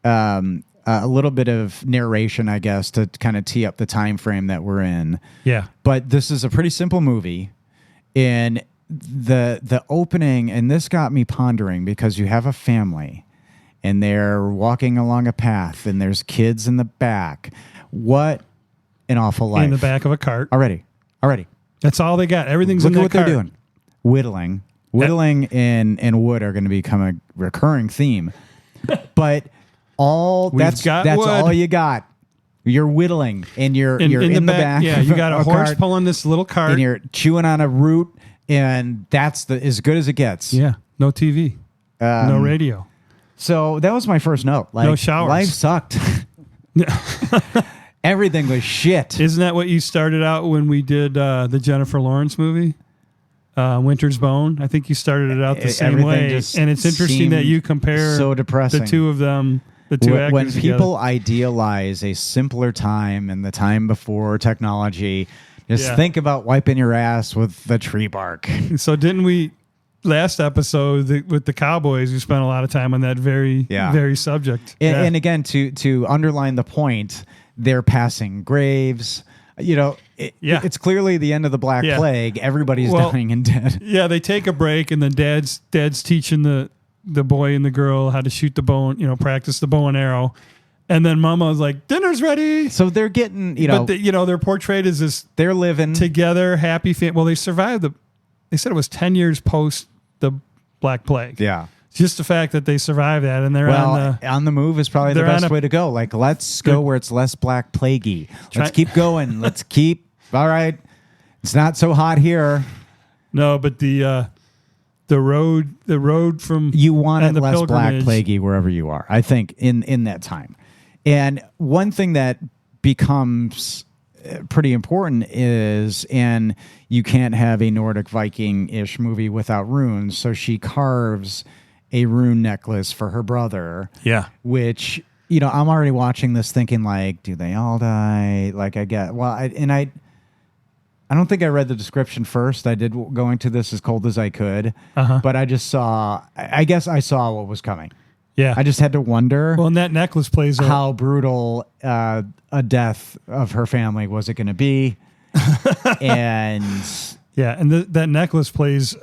a little bit of narration, I guess, to kind of tee up the time frame that we're in. Yeah. But this is a pretty simple movie, and the opening, and this got me pondering because you have a family, and they're walking along a path, and there's kids in the back. What an awful life! In the back of a cart. Already. That's all they got. Everything's Look in at that what cart. they're doing. Whittling and wood are going to become a recurring theme. But that's got wood. all you got. You're whittling, and you're in the back. Yeah, you got a of horse cart, pulling this little cart. and you're chewing on a root, and that's as good as it gets. Yeah. No TV. No radio. So that was my first note. Like, No showers. Life sucked. Everything was shit. Isn't that what you started out when we did the Jennifer Lawrence movie, Winter's Bone? I think you started it out the same Everything way. just And it's interesting that seemed you compare so depressing. the two of them, the two actors When together. people idealize a simpler time and the time before technology, just Yeah. think about wiping your ass with the tree bark. So didn't we, last episode with the Cowboys, we spent a lot of time on that very subject. And, Yeah. and again, to underline the point, they're passing graves. It's clearly the end of the Black Yeah. Plague. Everybody's Well, dying and dead. Yeah, they take a break, and then dad's teaching the boy and the girl how to shoot the bow, practice the bow and arrow. And then Mama's like, dinner's ready. So they're getting, But they're portrayed as this they're living. together, happy family. Well, they survived they said it was 10 years post the Black Plague. Yeah. Just the fact that they survived that, and they're On the move is probably the they're on best a- way to go. Like, let's go where it's less Black Plaguey. Let's Try- keep going. All right. It's not so hot here. no, but the road from You want and it the less Black pilgrimage. Plaguey wherever you are, I think, in that time. And one thing that becomes pretty important is, and you can't have a Nordic Viking-ish movie without runes, so she carves a rune necklace for her brother. Yeah. Which, I'm already watching this thinking, like, do they all die? Like, I don't think I read the description first. I did go into this as cold as I could, but I just saw, I guess I saw what was coming. Yeah. I just had to wonder Well, and that necklace plays how brutal a death of her family was it going to be. And yeah, and that necklace plays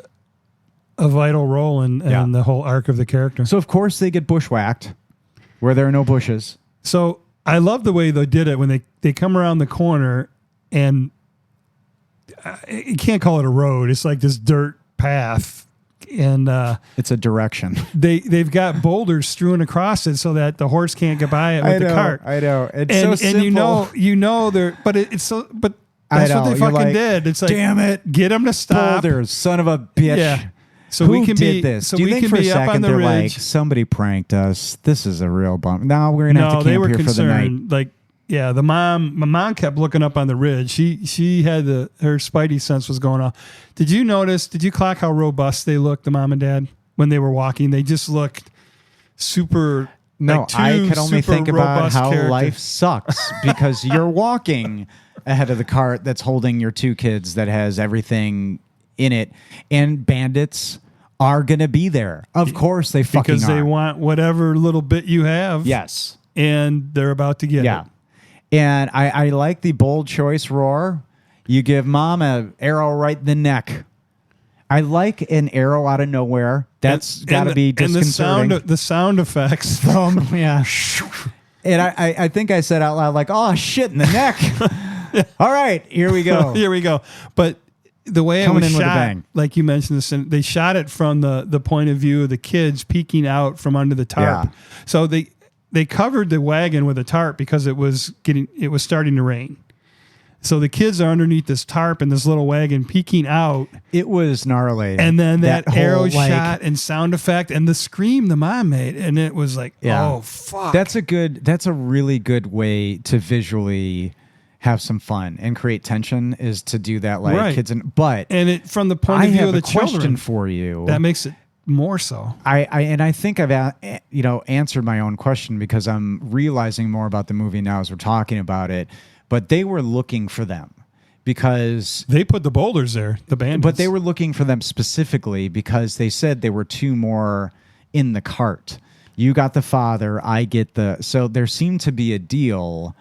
a vital role in Yeah. the whole arc of the character. so, of course, they get bushwhacked where there are no bushes. So I love the way they did it when they come around the corner, and you can't call it a road. It's like this dirt path, and It's a direction. they've got boulders strewn across it so that the horse can't get by it with the cart. I know. It's And so simple. you know they're, but it's so, but I that's what know, they you're fucking like, did. It's like, damn it, get them to stop. Boulders, son of a bitch. Yeah. So Who we can did be this? So Do you we think can for a be up on second the they're ridge. like, somebody pranked us? This is a real bump. No, we're gonna have No, to they camp were here for the night. concerned. Like, yeah, my mom kept looking up on the ridge. She had her spidey sense was going off. Did you clock how robust they looked, the mom and dad, when they were walking? They just looked super. No, like two I could only super think about robust how characters. life sucks because you're walking ahead of the cart that's holding your two kids that has everything in it, and bandits are gonna be there. Of course, they fucking because they are. want whatever little bit you have. Yes. and they're about to get Yeah. it. And I like the bold choice roar. You give mom an arrow right in the neck. I like an arrow out of nowhere. That's got to be disconcerting. And the sound effects. From, yeah. And I think I said out loud, like, oh, shit in the neck. All right, here we go. Here we go. But the way Coming it was in with a shot, bang. like you mentioned, they shot it from the point of view of the kids peeking out from under the tarp. Yeah. So they they covered the wagon with a tarp because it was starting to rain. So the kids are underneath this tarp and this little wagon peeking out. It was gnarly. And then that whole, arrow like, shot and sound effect and the scream the mom made. And it was like, oh, fuck. That's a really good way to visually have some fun and create tension, is to do that like Right. kids. But and it from the point of view have of the a question children, for you. that makes it more so. I think I've answered my own question because I'm realizing more about the movie now as we're talking about it. But they were looking for them because They put the boulders there, the bandits. but they were looking for them specifically because they said there were two more in the cart. You got the father, I get the. So there seemed to be a deal,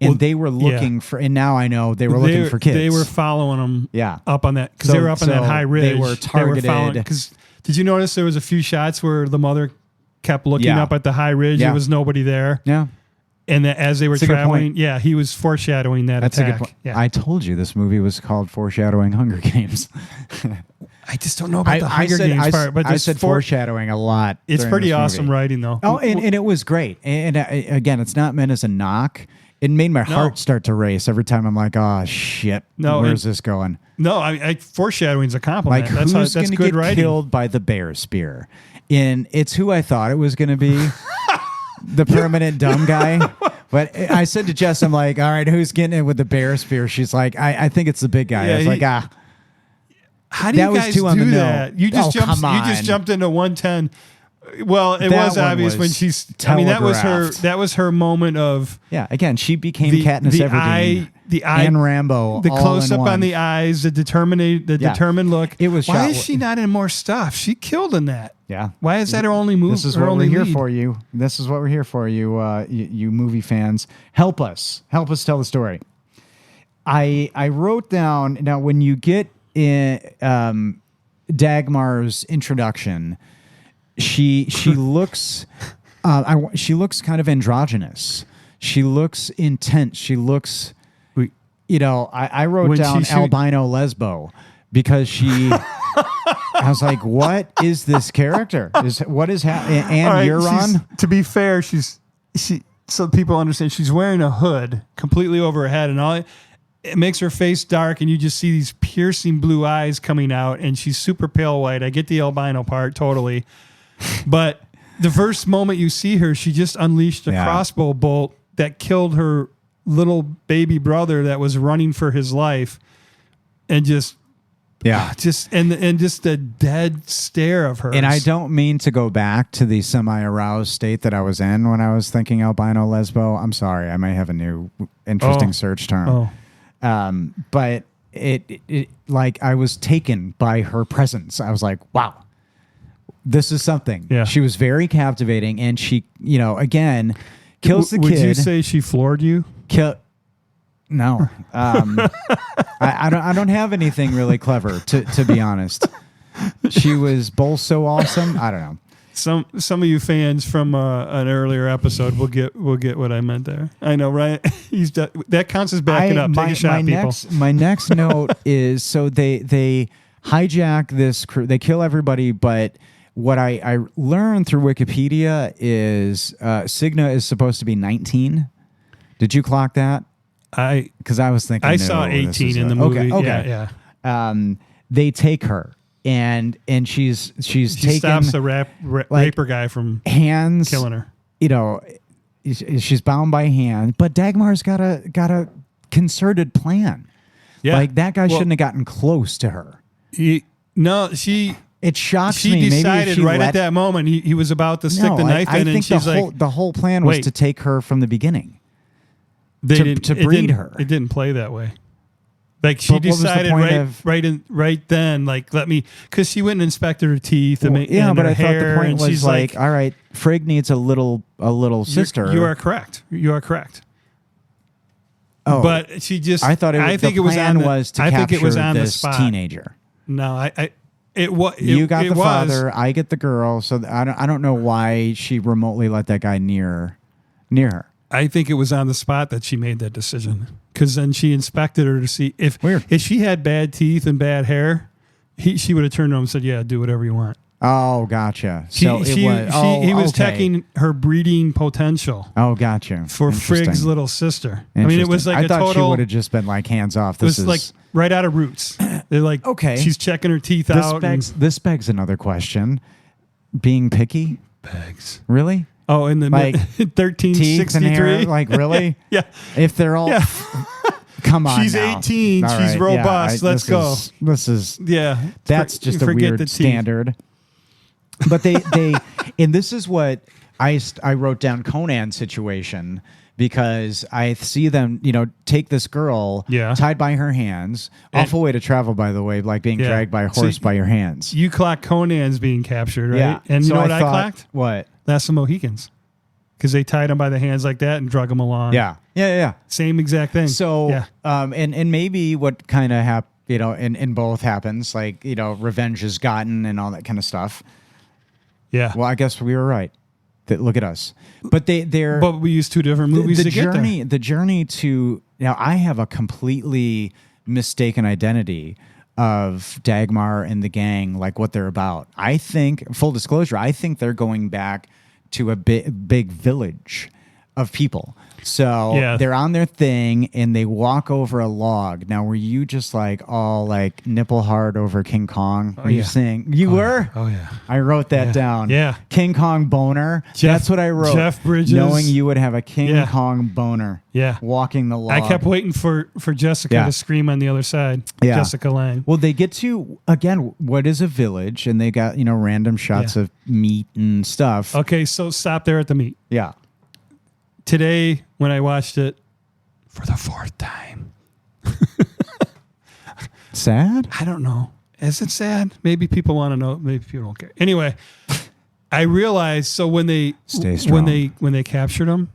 and Well, they were looking for. And now I know they were looking for kids. They were following them Yeah. up on that because So- they were up on that so high ridge. they were targeted. Because did you notice there was a few shots where the mother kept looking Yeah. up at the high ridge? Yeah. There was nobody there. Yeah, And that as they were That's a good traveling, point. he was foreshadowing that that's attack. a good point. Yeah. I told you this movie was called Foreshadowing Hunger Games. I just don't know about the Hunger Games part, but I this said foreshadowing a lot. it's during pretty this awesome movie. writing, though. Oh, and it was great. And again, it's not meant as a knock. It made my heart start to race every time. I'm like, oh shit, No, where's this going? No, foreshadowing's a compliment. Like, that's who's that's going to good get writing. killed by the bear spear? And it's who I thought it was going to be, the permanent dumb guy. But I said to Jess, I'm like, all right, who's getting it with the bear spear? She's like, I think it's the big guy. Yeah, I was like, How do that you was guys too on the do know. that? You just Oh, come You just on. jumped into 110. Well, it That was one obvious was when she's. I mean, that was her. telegraphed. That was her moment of yeah. Again, she became the Katniss the Everdeen eye, the eye, and Rambo. the all close in up one. on the eyes, the determined look. It was Why shot- is she not in more stuff? She killed in that. Yeah. Why is that her only move? This is her what we're only here lead? for you. This is what we're here for you, you movie fans. Help us tell the story. I wrote down, now when you get in Dagmar's introduction, she looks she looks kind of androgynous. She looks intense. She looks, I wrote When down she shoot- albino lesbo because she. I was like, "What is this character? What is happening?" And All right, Euron. to be fair, she so people understand she's wearing a hood completely over her head, and all it makes her face dark, and you just see these piercing blue eyes coming out, and she's super pale white. I get the albino part totally, but the first moment you see her, she just unleashed a Yeah. crossbow bolt that killed her little baby brother that was running for his life, and just just the dead stare of her. And I don't mean to go back to the semi-aroused state that I was in when I was thinking albino lesbo. I'm sorry, I may have a new interesting search term. But it like I was taken by her presence. I was like, wow, this is something. Yeah. She was very captivating, and she, again, kills the Would kid. you say she floored you? No, I don't have anything really clever to be honest. She was both so awesome. I don't know. Some of you fans from an earlier episode will get what I meant there. I know, right? That counts as backing up. Take a shot, people. My next note is, so they hijack this crew. They kill everybody, but what I learned through Wikipedia is Cigna is supposed to be 19. Did you clock that? Because I was thinking I no, saw this 18 is in the okay, movie. okay. Yeah. They take her, and she's She taken stops the raper guy from hands killing her. She's bound by hand, but Dagmar's got a concerted plan. Yeah. Like that guy shouldn't have gotten close to her. She It shocks she me. Maybe if decided she right let- at that moment he was about to stick the knife I in, think and she's like, the whole plan was wait. to take her from the beginning. it breed didn't- her. It didn't play that way. Like she But what was the decided point right then, like let me, because she went and inspected her teeth and, Yeah, and but her I thought hair, the point and was she's like, all right, Frigg needs a little sister. You are correct. You are correct. Oh, But she just. I thought I think the it was plan on the, was to I capture think it was on this the spot. teenager. No, it was. You got it the was. father. I get the girl. So I don't know why she remotely let that guy near her. I think it was on the spot that she made that decision, because then she inspected her to see Weird. if she had bad teeth and bad hair. She would have turned to him and said, "Yeah, do whatever you want." Oh, gotcha. He was okay. checking her breeding potential Oh, gotcha. for Interesting. Frig's little sister. I mean, it was Interesting. like I thought she total. would have just been like hands off. It This was like right out of Roots. They're like, Okay. she's checking her teeth this out. this begs another question. Being picky, Bags. really? Oh, in the Like, Teeth and hair, 1363. like really? Yeah. If they're all, Yeah. come on. She's now. 18. All She's right, robust. Let's go. This is Yeah. that's just a Forget weird the teeth. standard. But they and this is what I wrote down Conan's situation because I see them, take this girl Yeah. tied by her hands. Awful way to travel, by the way, like being Yeah. dragged by a horse So by your hands. You clocked Conan's being captured, right? Yeah. And you So know what I thought- clocked? What? That's the Mohicans. Because they tied him by the hands like that and drug him along. Yeah. Same exact thing. So, yeah. and maybe what kind of in both happens, like, revenge is gotten and all that kind of stuff. Yeah. Well, I guess we were right. Look at us. But they're But we used two different movies the to get journey. there. The journey to now, I have a completely mistaken identity of Dagmar and the gang, like what they're about. I think, full disclosure, I think they're going back to a big village of people. So Yeah. they're on their thing and they walk over a log. Now, were you just like all like nipple hard over King Kong? Were you yeah. saying you were? Oh, yeah. I wrote that down. Yeah. King Kong boner. Jeff- That's what I wrote. Jeff Bridges. Knowing you would have a King Yeah. Kong boner. Yeah. Walking the log. I kept waiting for Jessica Yeah. to scream on the other side. Yeah. Jessica Lange. Well, they get to, again, what is a village? And they got, random shots Yeah. of meat and stuff. Okay, so stop there at the meat. Yeah. Today, when I watched it for the fourth time, Sad? I don't know. Is it sad? Maybe people want to know. Maybe people don't care. Anyway, I realized. So when they Stay strong. when they captured him,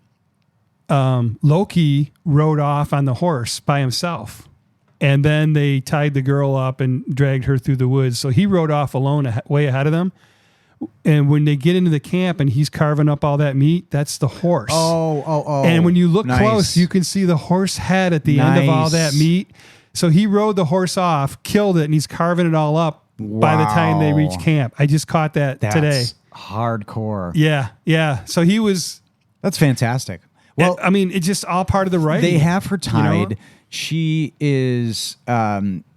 Loki rode off on the horse by himself, and then they tied the girl up and dragged her through the woods. So he rode off alone, way ahead of them. And when they get into the camp and he's carving up all that meat, that's the horse. Oh. And when you look Nice. close, you can see the horse head at the end of all that Nice. meat. So he rode the horse off, killed it, and he's carving it all up by the time they reach Wow. camp. I just caught that That's today. hardcore. Yeah. So he was, That's fantastic. Well, I mean, it's just all part of the writing. they have her tied. know? She is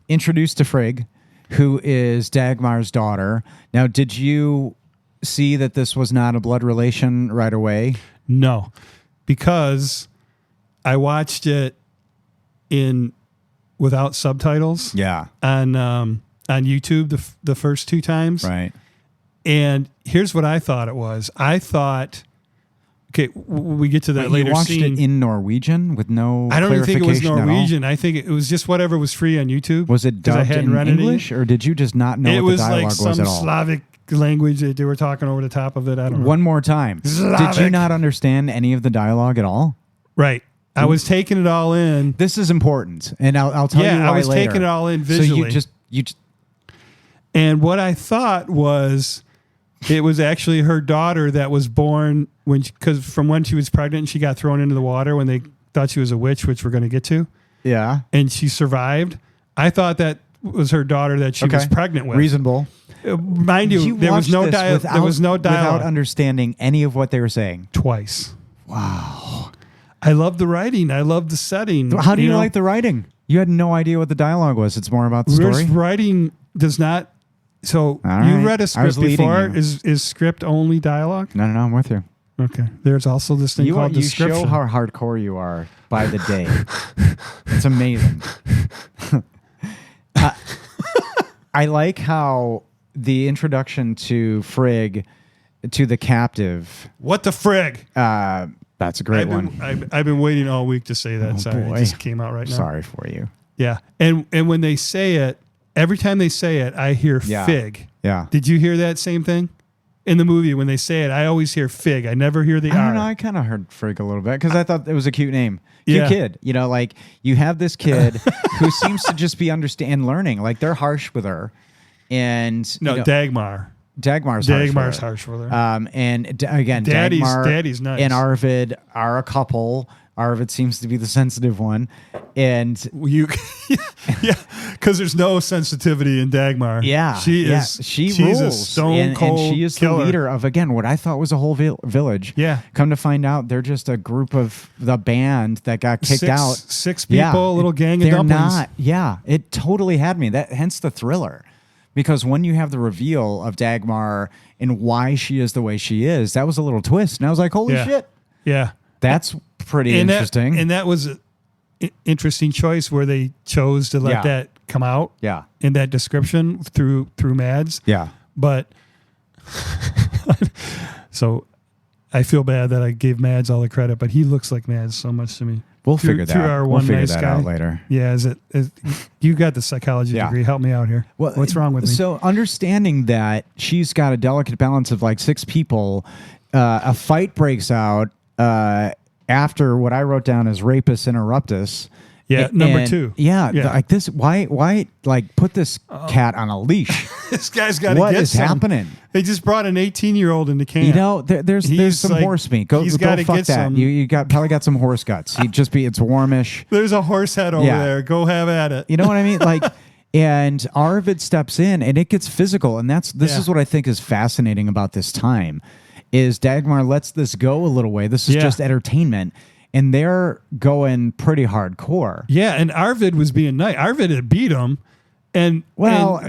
introduced to Frigg, who is Dagmar's daughter. Now, did you see that this was not a blood relation right away? No, because I watched it without subtitles Yeah. on YouTube the first two times. Right. And here's what I thought it was. I thought, okay, we get to that Wait, later you watched scene. it in Norwegian with no I don't even think it was clarification at all? Norwegian. I think it was just whatever was free on YouTube. Was it 'Cause I dubbed hadn't in read any. English, or did you just not know It what was the like dialogue some was at all? Slavic language that they were talking over the top of it. I don't know. One more time. Did you Slavic. not understand any of the dialogue at all? Right. I was taking it all in. This is important, and I'll tell you why Yeah, I was later. taking it all in So visually. you just And what I thought was it was actually her daughter that was born because from when she was pregnant and she got thrown into the water when they thought she was a witch, which we're going to get to, yeah. and she survived. I thought that was her daughter that she was pregnant with. Reasonable. Mind you, there was watched no this there was no dialogue without understanding any of what they were saying. twice. Wow. I love the writing. I love the setting. How do you know? like the writing? You had no idea what the dialogue was. It's more about the This story. writing does not. So All you right. read a I was script leading before? you. Is script only dialogue? No, I'm with you. Okay. There's also this thing called You description. show how hardcore you are by the day. It's amazing. I like how the introduction to Frigg, to the captive. What the frig? That's a great one. I've been waiting all week to say that. Sorry, boy. it just came out right now. Sorry for you. Yeah, and when they say it, every time they say it, I hear Yeah. fig. Yeah. Did you hear that same thing? In the movie, when they say it, I always hear fig. I never hear the I R. don't know. I kind of heard Frigg a little bit because I thought it was a cute name. Cute Yeah. kid. Like you have this kid who seems to just be understand learning. Like they're harsh with her. And No, Dagmar's Dagmar's harsh with her. And again, Daddy's Dagmar nice. and Arvid are a couple, Arvid seems to be the sensitive one, and You, yeah, because there's no sensitivity in Dagmar. yeah, she yeah, is. she she's rules, a stone cold and she is killer. the leader of again what I thought was a whole village. Yeah. come to find out, they're just a group of the band that got kicked out. Six people, a little gang of They're dumplings. not. Yeah, it totally had me. That hence the thriller, because when you have the reveal of Dagmar and why she is the way she is, that was a little twist, and I was like, holy Yeah. shit, Yeah, that's pretty interesting. and that was an interesting choice where they chose to let Yeah. that come out. yeah, In that description through Mads. yeah. But so I feel bad that I gave Mads all the credit, but he looks like Mads so much to me. We'll Through- figure that through out. our We'll one figure nice that guy. out later. Yeah, is you got the psychology Yeah. degree? Help me out here. What's wrong with me? So understanding that she's got a delicate balance of like 6 people, a fight breaks out after what I wrote down as rapus interruptus. Yeah, number 2. Yeah, Yeah. like this. Why like put this cat on a leash? This guy's got to What get is some. happening? They just brought an 18-year-old into camp. You know, there's He's some like- horse meat. Go he's gotta fuck get that. some- You probably got some horse guts. It's warmish. There's a horse head over Yeah. there. Go have at it. You know what I mean? Like, and Arvid steps in, and it gets physical, and this Yeah. is what I think is fascinating about this time, is Dagmar lets this go a little way. This is Yeah. just entertainment, and they're going pretty hardcore. Yeah, and Arvid was being nice. Arvid had beat him, and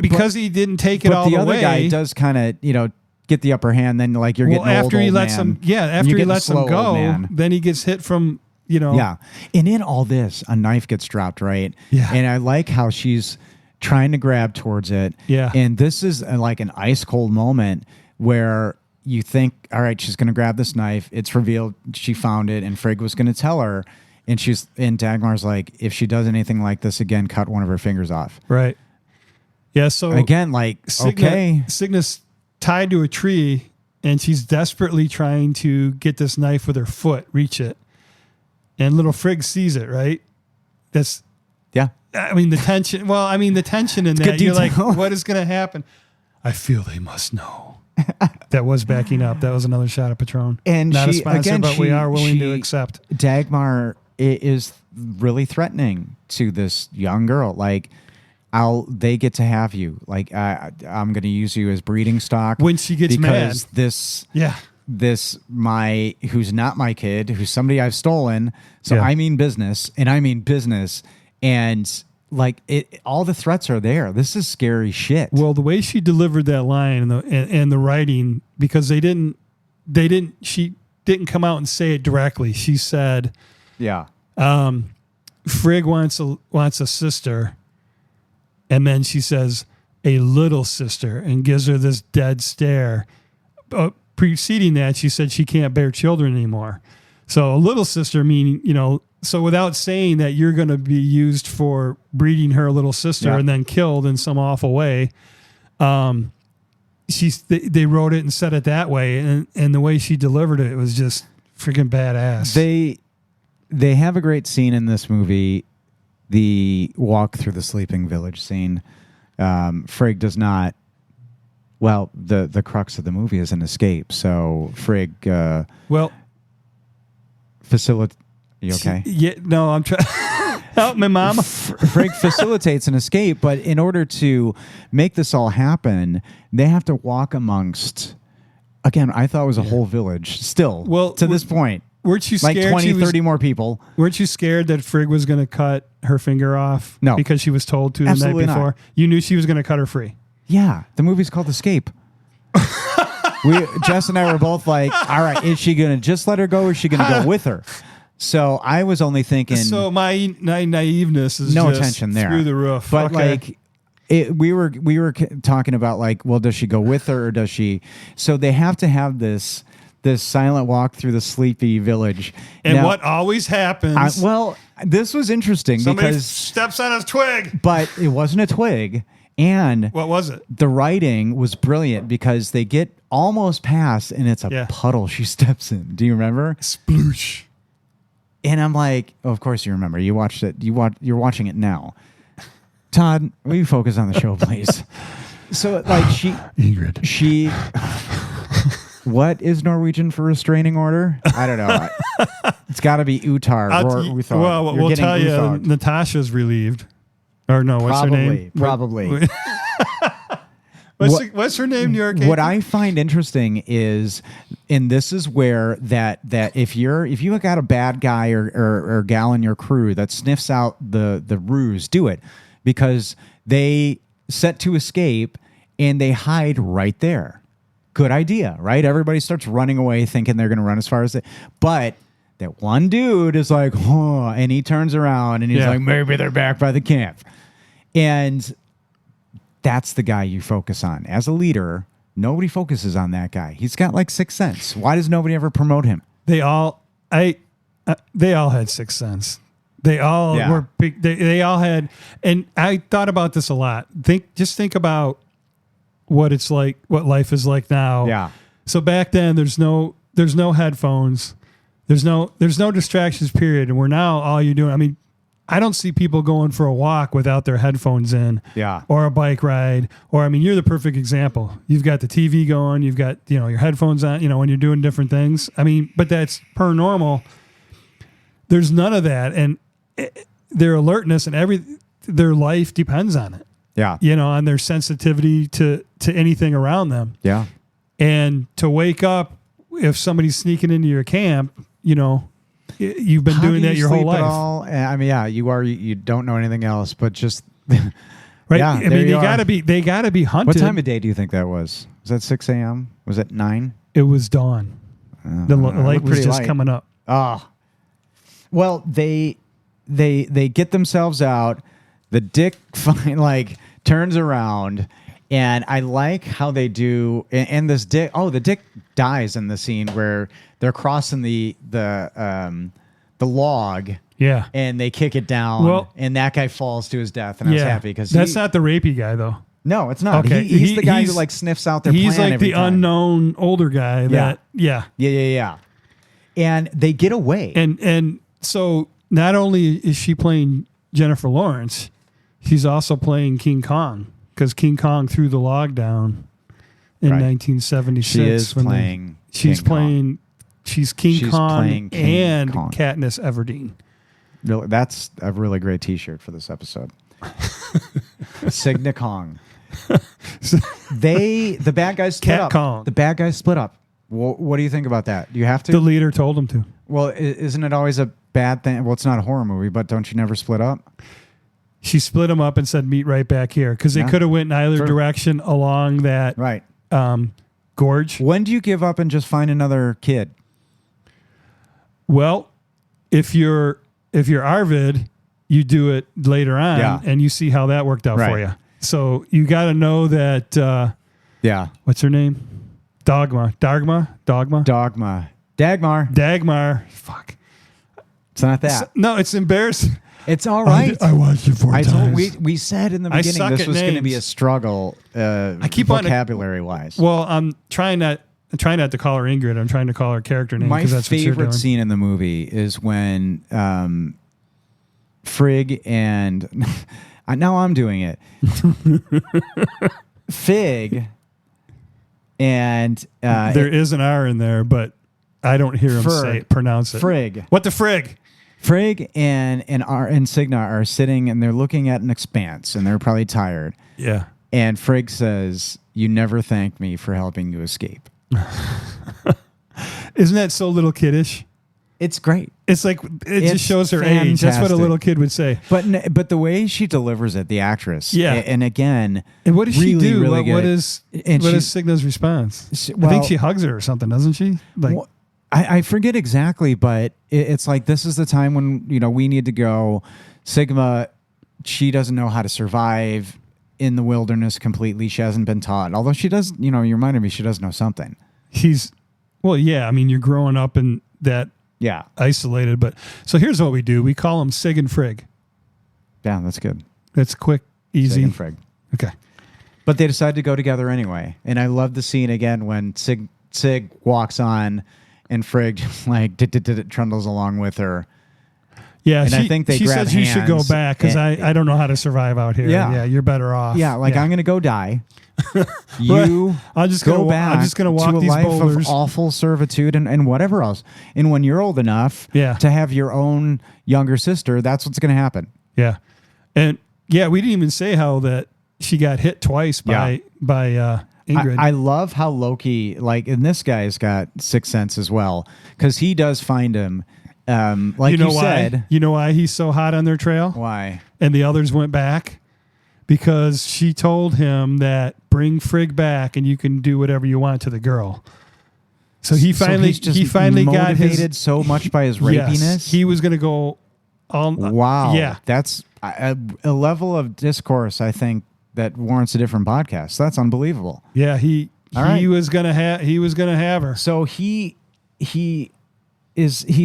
because he didn't take it But all the other way. guy does kind of get the upper hand. Then like you're Well, getting after old, he old lets man. him, yeah, And after you're he getting lets him slow, old go, man. then he gets hit from Yeah. And in all this, a knife gets dropped, right? Yeah. And I like how she's trying to grab towards it. Yeah. And this is like an ice cold moment where you think, all right, she's going to grab this knife. It's revealed she found it, and Frigg was going to tell her. And Dagmar's like, if she does anything like this again, cut one of her fingers off. right. Yeah, so Again, like, okay. Cygnus tied to a tree, and she's desperately trying to get this knife with her foot, reach it, and little Frigg sees it. Right. That's. Yeah. I mean the tension. Well, I mean the tension in good that. You're like, detail. what is going to happen? I feel they must know. That was backing up. That was another shot of Patron. And not she, a sponsor, again, but we are willing to she- accept. Dagmar is really threatening to this young girl. Like, they get to have you. Like, I'm going to use you as breeding stock When she gets because mad. this who's not my kid, who's somebody I've stolen. So Yeah. I mean business, and like all the threats are there. This is scary shit. Well, the way she delivered that line and the writing, because she didn't come out and say it directly. She said, yeah. Frigg wants a sister, and then she says a little sister and gives her this dead stare. Preceding that, she said she can't bear children anymore. So a little sister meaning, so without saying that you're going to be used for breeding her little sister Yeah. and then killed in some awful way, they wrote it and said it that way, and the way she delivered it was just freaking badass. They have a great scene in this movie, the walk through the sleeping village scene. Frigg does not. Well, the crux of the movie is an escape. So Frigg facilitates. You okay? Yeah, no, I'm trying. Help me, mama. Frigg facilitates an escape, but in order to make this all happen, they have to walk amongst. Again, I thought it was a whole village. Still, Well, to this point, Weren't you like scared? 20, 30 more people. Weren't you scared that Frigg was going to cut her finger off? No. because she was told to the Absolutely night not. before. You knew she was going to cut her free. Yeah, the movie's called Escape. Jess and I were both like, all right, is she going to just let her go or is she going to go with her? So I was only thinking. So my naiveness is no just attention there. through the roof. But Okay. we were talking about like, well, does she go with her or does she? So they have to have this silent walk through the sleepy village. And Now, what always happens? well, this was interesting somebody because, steps on a twig. but it wasn't a twig, and What was it? the writing was brilliant because they get almost past and it's a Yeah. puddle she steps in. Do you remember? Sploosh. And I'm like, oh, of course you remember. You watched it. You're watching it now. Todd, will you focus on the show, please? So like Ingrid. she What is Norwegian for restraining order? I don't know. It's got to be Utar. Well, we'll tell you, Natasha's relieved. Or no, what's her name? Probably. What's her name, New York? What I find interesting is, and this is where that if you got a bad guy or gal in your crew that sniffs out the ruse, do it, because they set to escape and they hide right there. Good idea, right? Everybody starts running away thinking they're going to run as far as they, but that one dude is like, oh, and he turns around and he's like, maybe they're back by the camp. And that's the guy you focus on. As a leader, nobody focuses on that guy. He's got like sixth sense. Why does nobody ever promote him? They all had sixth sense. They all were big. They all had, and I thought about this a lot. Think about what it's like, what life is like now. Yeah. So back then, there's no headphones, there's no distractions. Period. And we're now all you're doing. I mean, I don't see people going for a walk without their headphones in. Yeah. Or a bike ride. Or I mean, you're the perfect example. You've got the TV going. You've got your headphones on. When you're doing different things. I mean, but that's per normal. There's none of that, and their alertness and their life depends on it. Yeah. On their sensitivity to anything around them. Yeah. And to wake up if somebody's sneaking into your camp, you've been doing that your whole life. I mean, yeah, you are. You don't know anything else, but just right. Yeah, I mean, they gotta be hunted. What time of day do you think that was? Was that 6 a.m.? Was it 9? It was dawn. The light was just coming up. Oh, well, they get themselves out. The dick turns around, and I like how they do. And this dick, the dick dies in the scene where they're crossing the log. Yeah, and they kick it down, and that guy falls to his death. And I was happy because that's not the rapey guy though. No, it's not. Okay. He's the guy who sniffs out their plan. He's like every the time. unknown older guy. Yeah. And they get away. And so not only is she playing Jennifer Lawrence, she's also playing King Kong, because King Kong threw the log down in 1976. She is playing. She's King Kong playing King and Kong. Katniss Everdeen. Really, that's a really great T-shirt for this episode. Signa Kong. The bad guys split up. Kong. The bad guys split up. What do you think about that? Do you have to? The leader told him to. Well, isn't it always a bad thing? Well, it's not a horror movie, but don't you never split up? She split them up and said, "Meet right back here," because they could have went in either direction along that gorge. When do you give up and just find another kid? Well, if you're Arvid, you do it later on, and you see how that worked out for you. So you got to know that. What's her name? Dagmar. Fuck. It's not that. No, it's embarrassing. It's all right. I watched it 4 times. We said in the beginning this was going to be a struggle. I keep vocabulary wise. Well, I'm trying not to call her Ingrid. I'm trying to call her character name. My that's favorite scene in the movie is when Frigg and now I'm doing it. Fig and there is an R in there, but I don't hear him pronounce it. Frigg. What the frig? Frigg and Signa are sitting and they're looking at an expanse and they're probably tired. Yeah. And Frigg says, "You never thanked me for helping you escape." Isn't that so little kiddish? It's great. It's like it just shows her age. That's what a little kid would say. But the way she delivers it, the actress. Yeah. And again, and what does she do? Really what is Signa's response? I think she hugs her or something, doesn't she? I forget exactly, but it's like this is the time when we need to go. Sigma, she doesn't know how to survive in the wilderness completely. She hasn't been taught, although she does. You reminded me she does know something. I mean, you're growing up in that. Yeah. Isolated. But so here's what we do. We call them Sig and Frigg. Yeah, that's good. That's quick, easy. Sig and Frigg. Okay. But they decide to go together anyway. And I love the scene again when Sig walks on and Frigg just trundles along with her. Yeah, and I think they she grab says you should go hands back because and- I don't know how to survive out here. Yeah. Yeah, you're better off. Yeah, like Yeah. I'm going to go die. You I'm just go gonna back I'm just gonna walk to a these life boulders. of awful servitude and whatever else. And when you're old enough Yeah. to have your own younger sister, that's what's going to happen. Yeah, and yeah, we didn't even say how that she got hit twice by Ingrid. I love how Loki, like, and this guy's got sixth sense as well, because he does find him. Like you know you why? said, You know why he's so hot on their trail? why? And the others went back because she told him that bring Frigg back and you can do whatever you want to the girl. So he finally he's just he finally got motivated his so much by his rapiness. Yes, he was going to go. Wow. Yeah. That's a level of discourse, I think, that warrants a different podcast. That's unbelievable. Yeah, he All right. was gonna have her. So he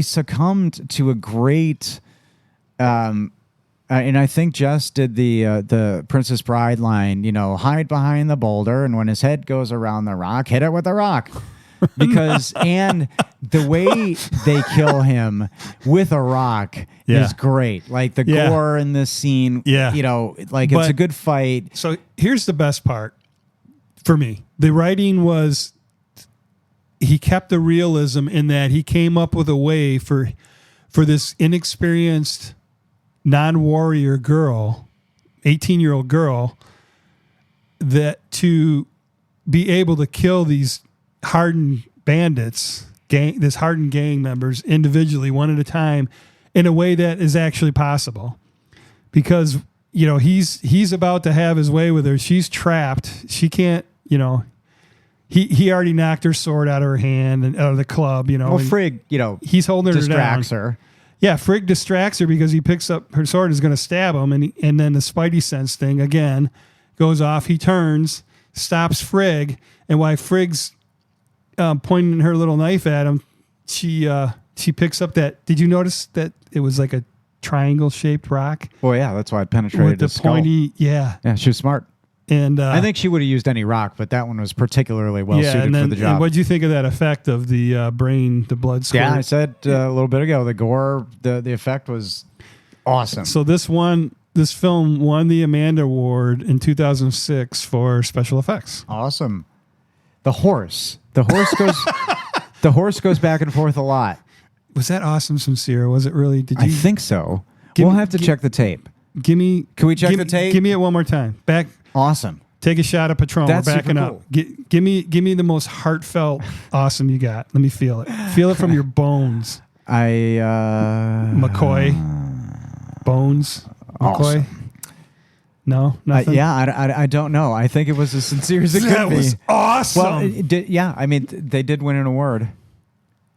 succumbed to a great and I think Jess did the Princess Bride line, hide behind the boulder, and when his head goes around the rock, hit it with the rock. Because and the way they kill him with a rock Yeah. is great. Like the Yeah. gore in this scene, Yeah. like it's But- a good fight. So here's the best part for me. The writing was he kept the realism in that he came up with a way for this inexperienced non-warrior girl, 18-year-old girl, that to be able to kill these hardened bandits, this hardened gang members individually, one at a time, in a way that is actually possible. Because, he's about to have his way with her. She's trapped. She can't, he already knocked her sword out of her hand and out of the club, Well, and Frigg, he's holding distracts her down. her. Yeah, Frigg distracts her because he picks up her sword and is going to stab him. And then the Spidey sense thing again goes off. He turns, stops Frigg. And while Frigg's pointing her little knife at him, she picks up that. Did you notice that it was like a triangle shaped rock? Well, yeah, that's why it penetrated With the his skull. pointy, yeah. Yeah, she was smart. And I think she would have used any rock, but that one was particularly well yeah, suited and then, for the job. what'd you think of that effect of the brain, the blood squirt? Yeah, I said a little bit ago, the gore, the effect was awesome. So this film won the Amanda Award in 2006 for special effects. Awesome. The horse goes back and forth a lot. Was that awesome, sincere? Was it really? Did I you think so. Give We'll me- have to gi- check the tape. give me? Can we check give, the tape? Give me it one more time. Back. Awesome. Take a shot of Patron. That's We're backing super up. cool. Give me the most heartfelt awesome you got. Let me feel it. Feel it from your bones. McCoy. Bones. McCoy. Awesome. No, nothing. I don't know. I think it was as sincere as it That could be. was awesome. Well, it did, yeah. I mean, they did win an award.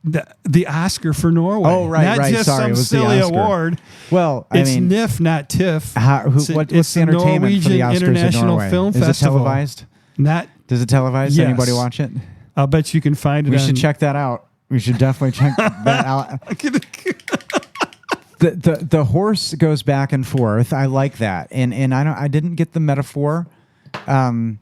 the Oscar for Norway. Oh, right, Not right. just Sorry, some it was the silly Oscar. award. Well, I It's mean, NIF, not TIFF. what's It's the entertainment for the Norwegian Oscars International in Norway? Film Is it Festival. televised? Not. Does it televise? Yes. Anybody watch it? I'll bet you can find it. We on, should check that out. We should definitely check that out. The horse goes back and forth. I like that, and I didn't get the metaphor. And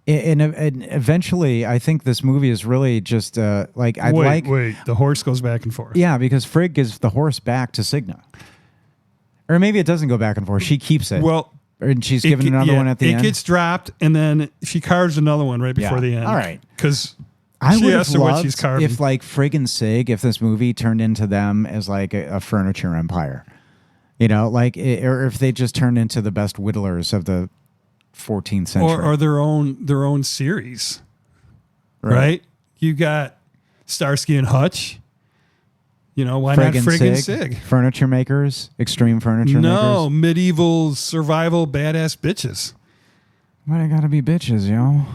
eventually, I think this movie is really just like I'd like. Wait. The horse goes back and forth. Yeah, because Frigg gives the horse back to Cigna, or maybe it doesn't go back and forth. She keeps it. Well, and she's given another one at the end. It gets dropped, and then she carves another one right before Yeah. the end. All right. Because I she would asked have her what she's loved carving. if like Frigg and Sig, if this movie turned into them as like a furniture empire, like or if they just turned into the best whittlers of the 14th century, or their own series, right? You got Starsky and Hutch. Why not Frigg and Sig? Furniture makers, extreme furniture No, makers. medieval survival badass bitches. Why they gotta be bitches, yo?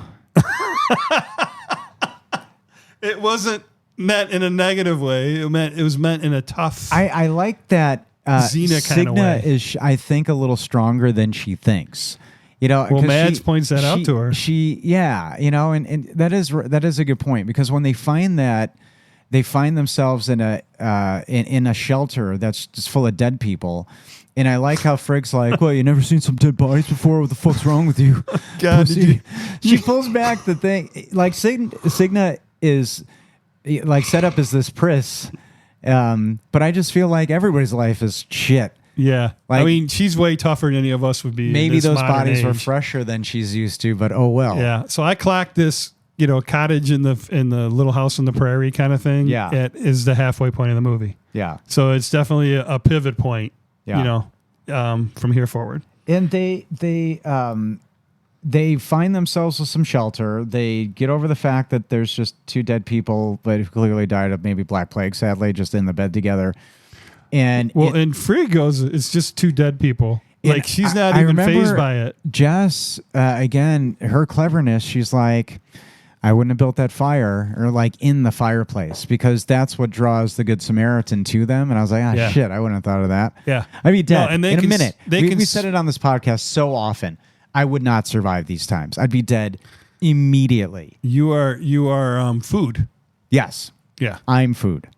It wasn't meant in a negative way. It was meant in a tough. I like that. Xena kinda way. Cigna is, I think, a little stronger than she thinks. Well, 'cause Mads points that out to her. And that is a good point, because when they find that, they find themselves in a shelter that's just full of dead people. And I like how Frigg's like, well, you never seen some dead bodies before? What the fuck's wrong with you? God, Pussy. She pulls back the thing. Like Cigna is like set up as this priss, But I just feel like everybody's life is shit. Yeah. Like- I mean, she's way tougher than any of us would be. in Maybe this those modern bodies were age. fresher than she's used to, but oh well. Yeah. So I clocked this, cottage in the little house on the prairie kind of thing. Yeah. It is the halfway point of the movie. Yeah. So it's definitely a pivot point. Yeah. From here forward. And they find themselves with some shelter. They get over the fact that there's just two dead people, but who clearly died of maybe Black Plague, sadly, just in the bed together. And And Frigg goes, it's just two dead people. And Like she's not I even remember phased by it. Jess, again, her cleverness, she's like, I wouldn't have built that fire or like in the fireplace because that's what draws the Good Samaritan to them. And I was like, Yeah. shit, I wouldn't have thought of that. Yeah. I'd be dead No, and they in a can minute. they can we said it on this podcast so often. I would not survive these times. I'd be dead immediately. You are food. Yes, Yeah. I'm food.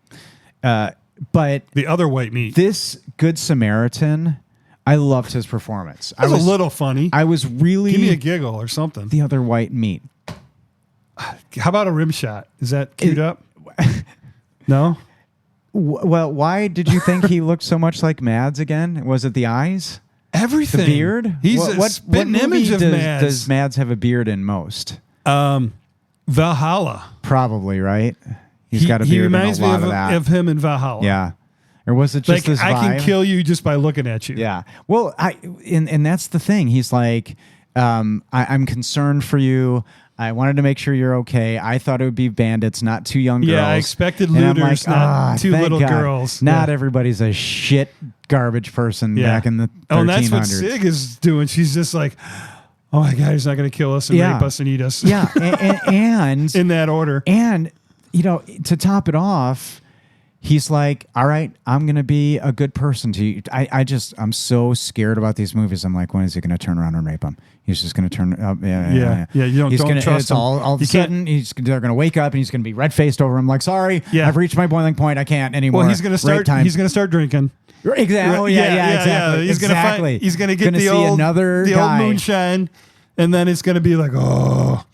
But The other white meat. this Good Samaritan, I loved his performance. That was a little funny. I was really Give me a giggle or something. the other white meat. How about a rim shot? Is that queued up? No? Well, why did you think he looked so much like Mads again? Was it the eyes? Everything. The beard? He's a spitting image of Mads. Does Mads have a beard in most? Valhalla. Probably, right? He's got a he beard in a reminds me lot of that. of him in Valhalla. Yeah. Or was it just Like, this I can vibe? kill you just by looking at you. Yeah. Well, and that's the thing. He's like, I'm concerned for you. I wanted to make sure you're okay. I thought it would be bandits, not two young girls. Yeah, I expected And I'm looters, not two thank little God. girls. Not Yeah. everybody's a shit garbage person Yeah. back in the 1300s. Oh, and that's what Sig is doing. She's just like, oh my God, he's not going to kill us and Yeah. rape us and eat us. Yeah, and In that order. And, to top it off, he's like, all right, I'm going to be a good person to you. I'm so scared about these movies. I'm like, when is he going to turn around and rape him? He's just going to turn up. Yeah, you don't trust it's him. all of a You can't- sudden, they're going to wake up and he's going to be red-faced over him. Like, sorry, Yeah. I've reached my boiling point. I can't anymore. Well, he's going to Rape start. time. He's going to start drinking. Exactly. Oh, yeah, exactly. He's going to find. He's going to get Gonna the see old another the guy. old moonshine, and then it's going to be like, oh,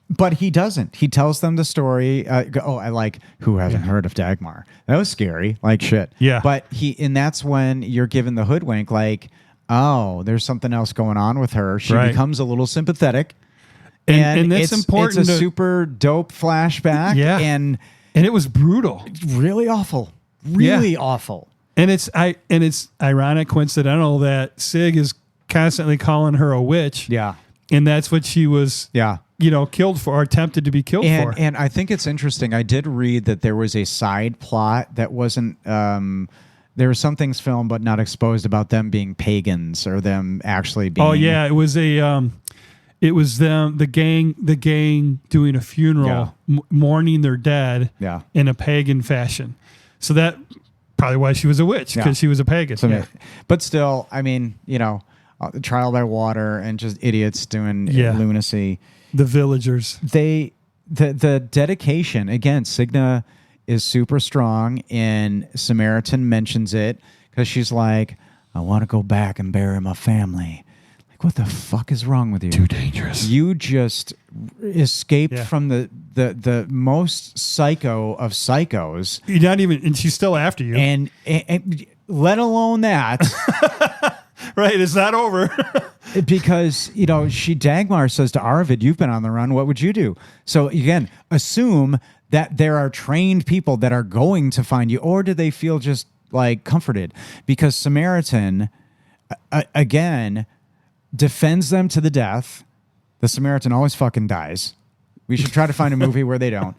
But he doesn't. He tells them the story. I like, who hasn't heard of Dagmar? That was scary, like shit. Yeah. But and that's when you're given the hoodwink, like, oh, there's something else going on with her. She Right. becomes a little sympathetic. And that's important. It's a to- super dope flashback. Yeah. And and it was brutal. really awful. Really awful. And it's ironic, coincidental that Sig is constantly calling her a witch. Yeah. And that's what she was. Yeah. Killed for or attempted to be killed for. And I think it's interesting. I did read that there was a side plot that wasn't. There were some things filmed but not exposed about them being pagans or them actually being. Oh yeah, it was them, the gang doing a funeral, mourning their dead, Yeah. in a pagan fashion. So that probably why she was a witch, because Yeah. she was a pagan. So, Yeah. but still, I mean, trial by water and just idiots doing Yeah. lunacy. The villagers. The dedication again. Cigna is super strong, and Samaritan mentions it because she's like, "I want to go back and bury my family." Like, what the fuck is wrong with you? Too dangerous. You just escaped Yeah. from the most psycho of psychos, You're not even, and she's still after you. and let alone that. Right, it's not over. Because, Dagmar says to Arvid, you've been on the run. What would you do? So again, assume that there are trained people that are going to find you, or do they feel just like comforted? Because Samaritan, again, defends them to the death. The Samaritan always fucking dies. We should try to find a movie where they don't.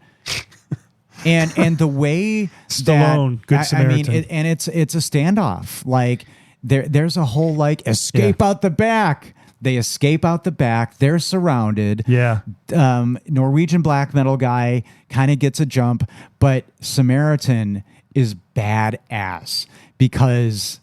And the way Stallone, Good Samaritan. it's a standoff. Like there's a whole like escape out the back. They escape out the back. They're surrounded. Yeah. Norwegian black metal guy kind of gets a jump, but Samaritan is badass because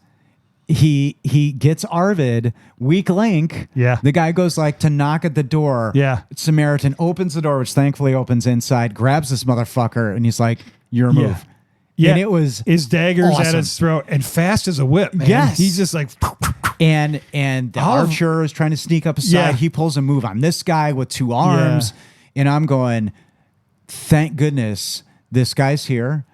he gets Arvid, weak link. Yeah. The guy goes like to knock at the door. Yeah. Samaritan opens the door, which thankfully opens inside, grabs this motherfucker, and he's like, your Yeah. move. Yeah. And it was his daggers at awesome. his throat and fast as a whip, man. Yes. He's just like, And the All of- archer is trying to sneak up aside. Yeah. He pulls a move on this guy with two arms. And I'm going, thank goodness this guy's here.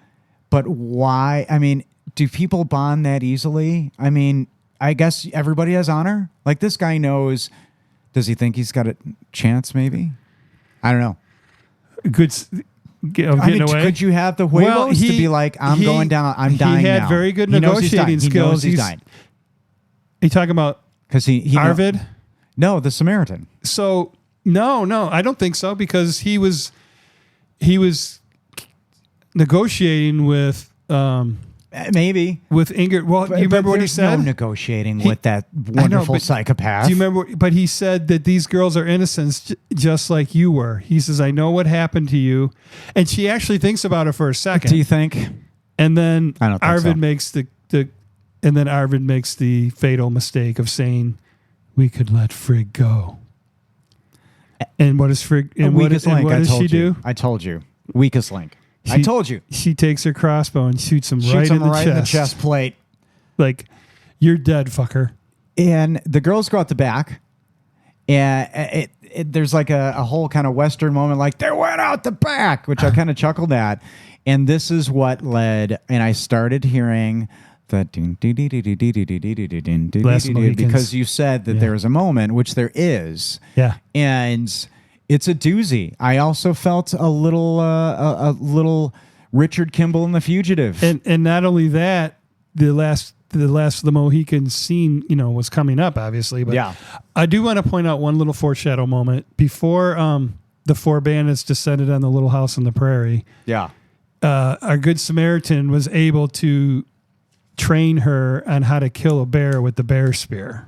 But why? I mean, do people bond that easily? I mean, I guess everybody has honor. Like this guy knows. Does he think he's got a chance? Maybe. I don't know. Good. Getting away. Could you have the huevos to be like, I'm going down. I'm dying. He had now. very good He knows he's negotiating dying. skills. He knows he's dying. Are you talking about Because he Arvid? No, the Samaritan. So no, I don't think so because he was negotiating with Maybe. with Ingrid. Well, you remember what he there's said? No negotiating with that wonderful but psychopath. Do you remember? But he said that these girls are innocents, just like you were. He says, "I know what happened to you," and she actually thinks about it for a second. Do you think? And then I don't think Arvid so. makes Arvid makes the fatal mistake of saying, "We could let Frigg go." And what does Frigg? And what does she do? I told you. Weakest link. I told you. She takes her crossbow and shoots him right Shoots him in the right chest. in the chest plate. Like, you're dead, fucker. And the girls go out the back. And there's like a whole kind of Western moment, like they went out the back, which I kind of chuckled at. And this is what led, and I started hearing the Last Mohicans. because you said that there is a moment, which there is. Yeah. And it's a doozy. I also felt a little Richard Kimball in The Fugitive. And not only that, the last of the Mohicans scene, was coming up, obviously. But Yeah. I do want to point out one little foreshadow moment before the four bandits descended on the little house on the prairie. Yeah. Our good Samaritan was able to train her on how to kill a bear with the bear spear.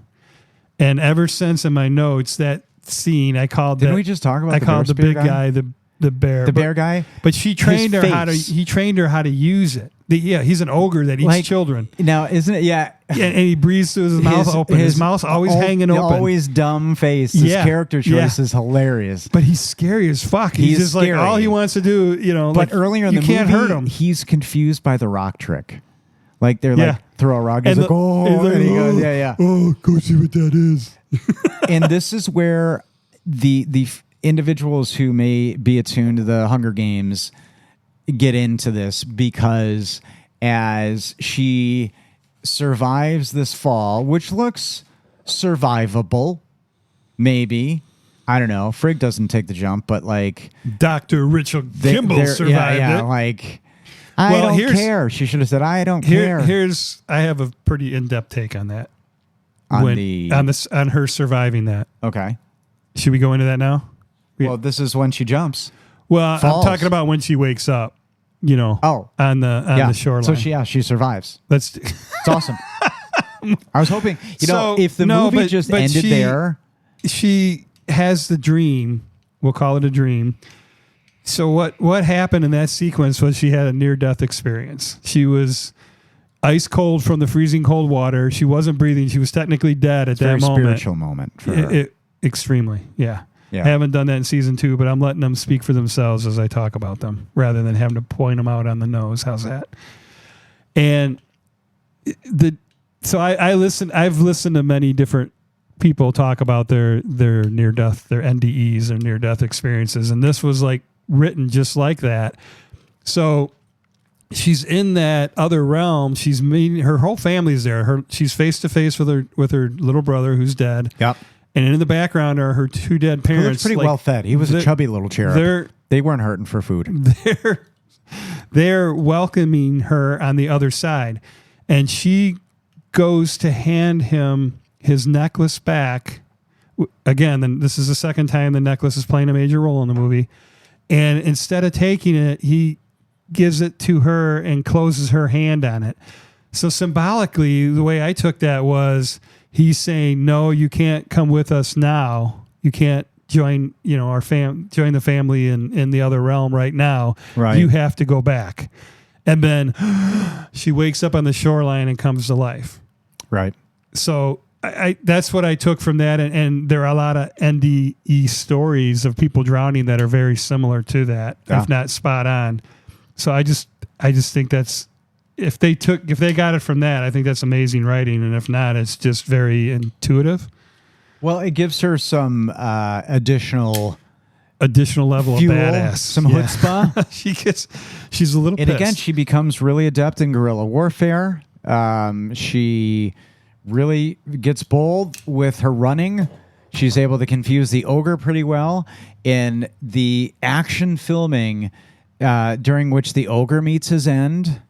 And ever since in my notes, that scene I called Didn't we just talk about I the called bear the big spear guy? the bear. The bear guy? But she trained His her how to face. he trained her how to use it. He's an ogre that eats Like- children. Now, isn't it? Yeah. And he breathes through his mouth open. His mouth's always hanging open. Always dumb face. His Yeah, character choice yeah. is hilarious. But he's scary as fuck. He's He's just scary. like all he wants to do, But like, earlier in you the can't movie, hurt him. he's confused by the rock trick. Like they're Yeah. like throw a rock. He's And like, oh, and he goes, yeah. Oh, go see what that is. And this is where the individuals who may be attuned to the Hunger Games get into this, because as she survives this fall, which looks survivable, maybe. I don't know. Frigg doesn't take the jump, but like Dr. Richard Kimball they're- survived yeah, it. like I Well, don't here's- care. She should have said, I don't care. I have a pretty in-depth take on that. On on her surviving that. Okay. Should we go into that now? Well, this is when she jumps. Well, Falls. I'm talking about when she wakes up, Oh. on the shoreline. So she survives. Let's It's awesome. I was hoping, So, if the no, movie but- just but ended she- there. she has the dream. We'll call it a dream. So what happened in that sequence was she had a near-death experience. She was ice cold from the freezing cold water. She wasn't breathing. She was technically dead at that Very moment. spiritual moment for her. Extremely, yeah. Yeah. I haven't done that in season 2, but I'm letting them speak for themselves as I talk about them, rather than having to point them out on the nose. How's that? And I've listened to many different people talk about their near death, their NDEs, their near death experiences, and this was like written just like that. So she's in that other realm. She's meeting her whole family's there. She's face to face with her little brother who's dead. Yep. And in the background are her two dead He parents. looked pretty like, well fed. He was a they're- chubby little cherub. They weren't hurting for food. They're welcoming her on the other side, and she goes to hand him his necklace back. Again, then this is the second time the necklace is playing a major role in the movie. And instead of taking it, he gives it to her and closes her hand on it. So symbolically, the way I took that was he's saying, no, you can't come with us now. You can't join, join the family in the other realm right now. Right. You have to go back. And then she wakes up on the shoreline and comes to life. Right. So I that's what I took from that. And there are a lot of NDE stories of people drowning that are very similar to that, if not spot on. So I just think that's, if they got it from that, I think that's amazing writing. And if not, it's just very intuitive. Well, it gives her some additional additional level Fuel, of badass. some chutzpah. She's a little And pissed. again, she becomes really adept in guerrilla warfare. She really gets bold with her running. She's able to confuse the ogre pretty well. In the action filming during which the ogre meets his end,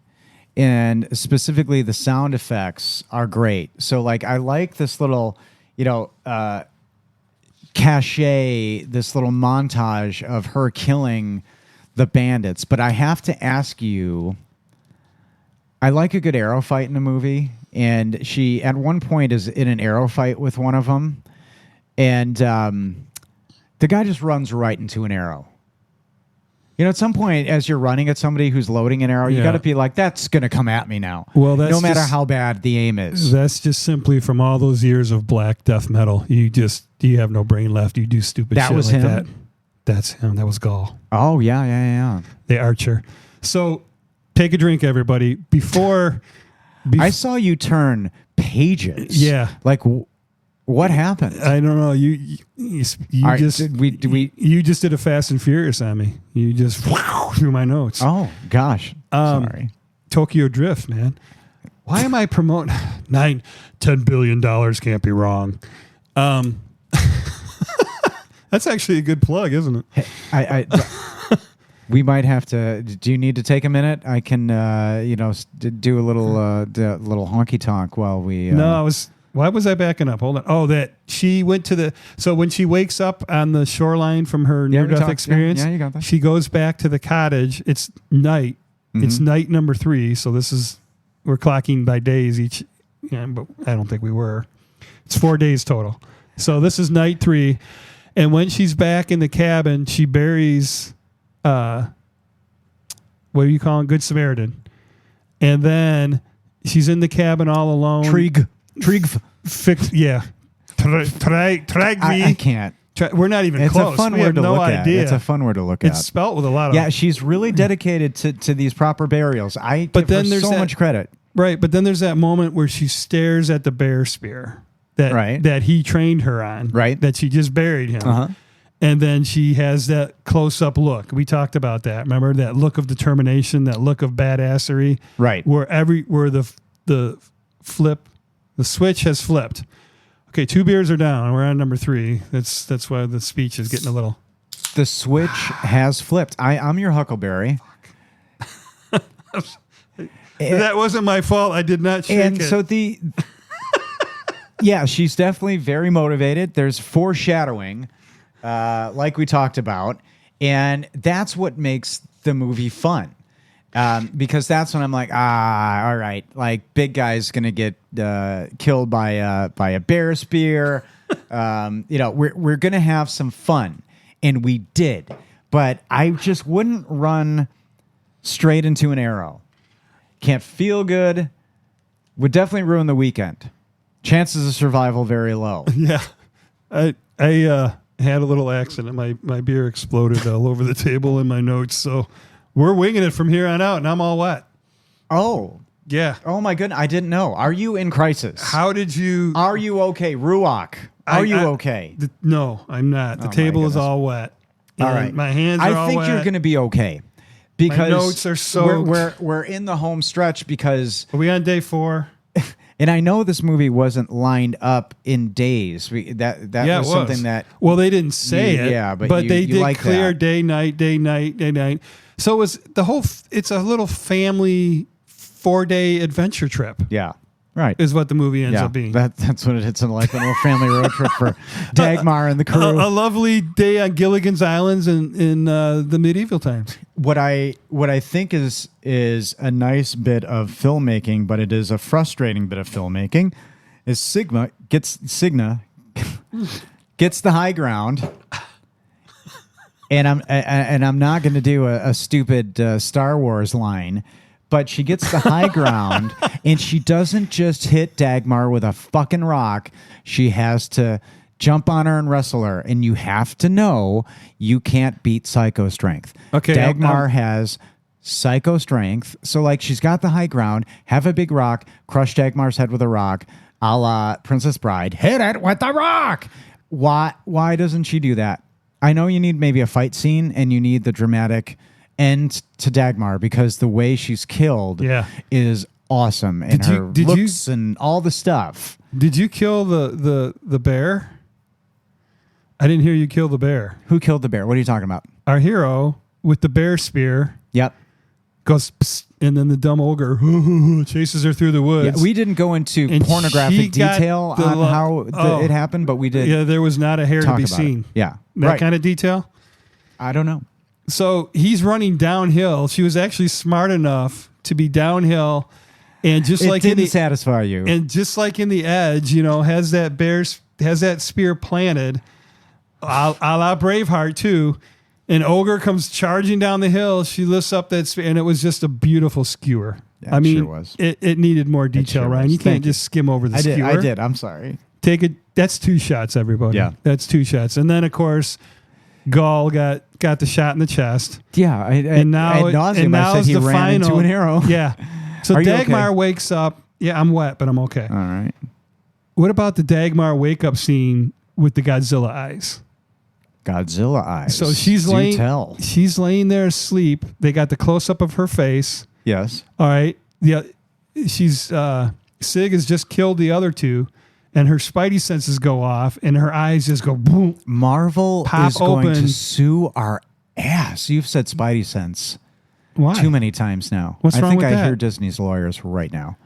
and specifically the sound effects are great. So, like, I like this little, cachet, this little montage of her killing the bandits. But I have to ask you, I like a good arrow fight in a movie, and she at one point is in an arrow fight with one of them, and the guy just runs right into an arrow. At some point, as you're running at somebody who's loading an arrow, you Yeah. got to be like, that's going to come at me now. Well, that's no matter just- how bad the aim is. That's just simply from all those years of black death metal. You have no brain left. You do stupid That shit was like him? that. That's him. That was Gaul, Oh, yeah. the archer. So take a drink, everybody. Before I saw you turn pages. Yeah. Like, what happened? I don't know. You All right, just did we- you just did a Fast and Furious on me. You just through my notes. Oh, gosh. Sorry. Tokyo Drift, man. Why am I promoting $10 billion can't be wrong. That's actually a good plug, isn't it? I we might have to. Do you need to take a minute? I can, do a little honky tonk while we. No, why was I backing up? Hold on. Oh, that she went to so when she wakes up on the shoreline from her Yeah, we near-death talked- experience, yeah, you got that. she goes back to the cottage. It's night. It's night number 3. So we're clocking by days each. Yeah, but I don't think we were. It's 4 days total. So this is night 3. And when she's back in the cabin, she buries, what do you call it? Good Samaritan. And then she's in the cabin all alone. Trig. Yeah. I can't. We're not even It's close. a fun We word have to no look idea. at. It's a fun word to look It's at. spelt with a lot of Yeah, she's really dedicated to these proper burials. I give then her there's so that- much credit. Right, but then there's that moment where she stares at the bear spear that he trained her on. Right. That she just buried him. Uh-huh. And then she has that close-up look. We talked about that. Remember that look of determination, that look of badassery. Right. Where the switch has flipped. Okay, 2 beers are down. We're on number 3. That's why the speech is getting a little. The switch has flipped. I'm your Huckleberry. That wasn't my fault. I did not shake And it. so yeah, she's definitely very motivated. There's foreshadowing, like we talked about, and that's what makes the movie fun. Because that's when I'm like, all right, like big guy's gonna get killed by a bear spear. We're gonna have some fun, and we did. But I just wouldn't run straight into an arrow. Can't feel good. Would definitely ruin the weekend. Chances of survival very low. Yeah, I had a little accident. My beer exploded all over the table in my notes. So we're winging it from here on out, and I'm all wet. Oh, Yeah. oh my goodness! I didn't know. Are you in crisis? How did you? Are you okay, Ruach? Are you okay? No, I'm not. The Oh, my table is goodness. all wet. All And right, my hands are all I think wet. you're going to be okay because notes are soaked. We're in the home stretch because, Are we on day 4? and I know this movie wasn't lined up in days. That Yeah, was it something was. that. Well, they didn't say You- it. yeah, but but you- they you did like clear that. day, night, day, night, day, night. So it was the whole. It's a little family 4-day adventure trip. Yeah, right. Is what the movie ends Yeah, up being. that's what it's like a little family road trip for Dagmar and the crew. A lovely day on Gilligan's Islands in the medieval times. What I think is a nice bit of filmmaking, but it is a frustrating bit of filmmaking, is Cigna gets the high ground, and I'm not going to do a stupid Star Wars line, but she gets the high ground, and she doesn't just hit Dagmar with a fucking rock. She has to jump on her and wrestle her, and you have to know you can't beat psycho strength. Okay, Dagmar has psycho strength, so like she's got the high ground, have a big rock, crush Dagmar's head with a rock, a la Princess Bride, hit it with the rock. Why doesn't she do that? I know you need maybe a fight scene and you need the dramatic end to Dagmar because the way she's killed is awesome. And her looks and all the stuff. Did you kill the bear? I didn't hear you kill the bear. Who killed the bear? What are you talking about? Our hero with the bear spear. Yep. Goes, psst, and then the dumb ogre chases her through the woods. Yeah, we didn't go into pornographic detail on how it happened, but we did. Yeah, there was not a hair to be seen. It. Yeah. That kind of detail? I don't know. So he's running downhill. She was actually smart enough to be downhill. And just like didn't satisfy you. And just like in The Edge, has that spear planted, a la Braveheart too. An ogre comes charging down the hill. She lifts up that spear, and it was just a beautiful skewer. Yeah, it sure was. It needed more detail, Ryan. You can't just skim over the skewer. I did. I'm sorry. Take it. That's 2 shots, everybody. Yeah, that's 2 shots. And then of course, Gaul got the shot in the chest. Yeah, and now is the final into an arrow. Yeah. So Dagmar wakes up. Yeah, I'm wet, but I'm okay. All right. What about the Dagmar wake up scene with the Godzilla eyes? Godzilla eyes. So she's laying there asleep. They got the close up of her face. Yes. All right. Yeah. She's Sig has just killed the other 2, and her spidey senses go off, and her eyes just go boom. Marvel is going to sue our ass. You've said spidey sense. Why? Too many times now. What's wrong with that? I think I hear Disney's lawyers right now.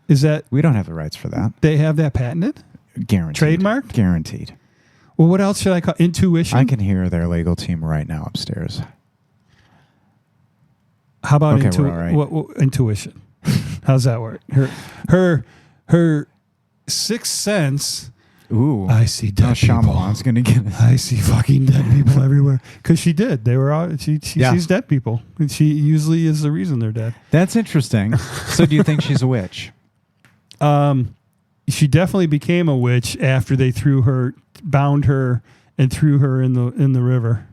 Is that we don't have the rights for that? They have that patented? Guaranteed. Trademarked? Guaranteed. Well, what else should I call intuition? I can hear their legal team right now upstairs. How about right. intuition? How's that work? Her sixth sense. Ooh, I see dead people. Shyamalan's gonna get it. I see fucking dead people everywhere. Because she did. They were out. She sees dead people. And she usually is the reason they're dead. That's interesting. So, do you think she's a witch? She definitely became a witch after they bound her and threw her in the river.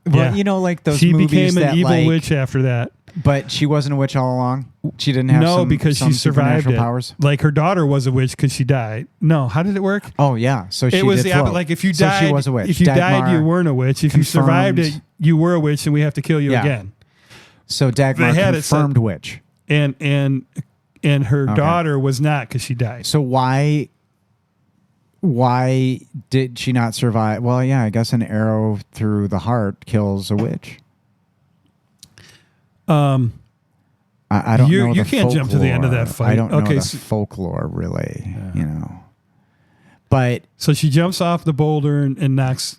Well, like those she movies became an evil like, witch after that. But she wasn't a witch all along? She didn't have because she survived it. Powers? Like her daughter was a witch because she died. No, how did it work? Oh, yeah. So she it was did the opposite. Like if you died, so she was a witch. If you died, you weren't a witch. If you survived it, you were a witch, and we have to kill you again. So Dagmar confirmed witch. And her daughter was not because she died. So why did she not survive? Well, yeah, I guess an arrow through the heart kills a witch. I don't know. You can't jump to the end of that fight. I don't know the folklore really, But so she jumps off the boulder and knocks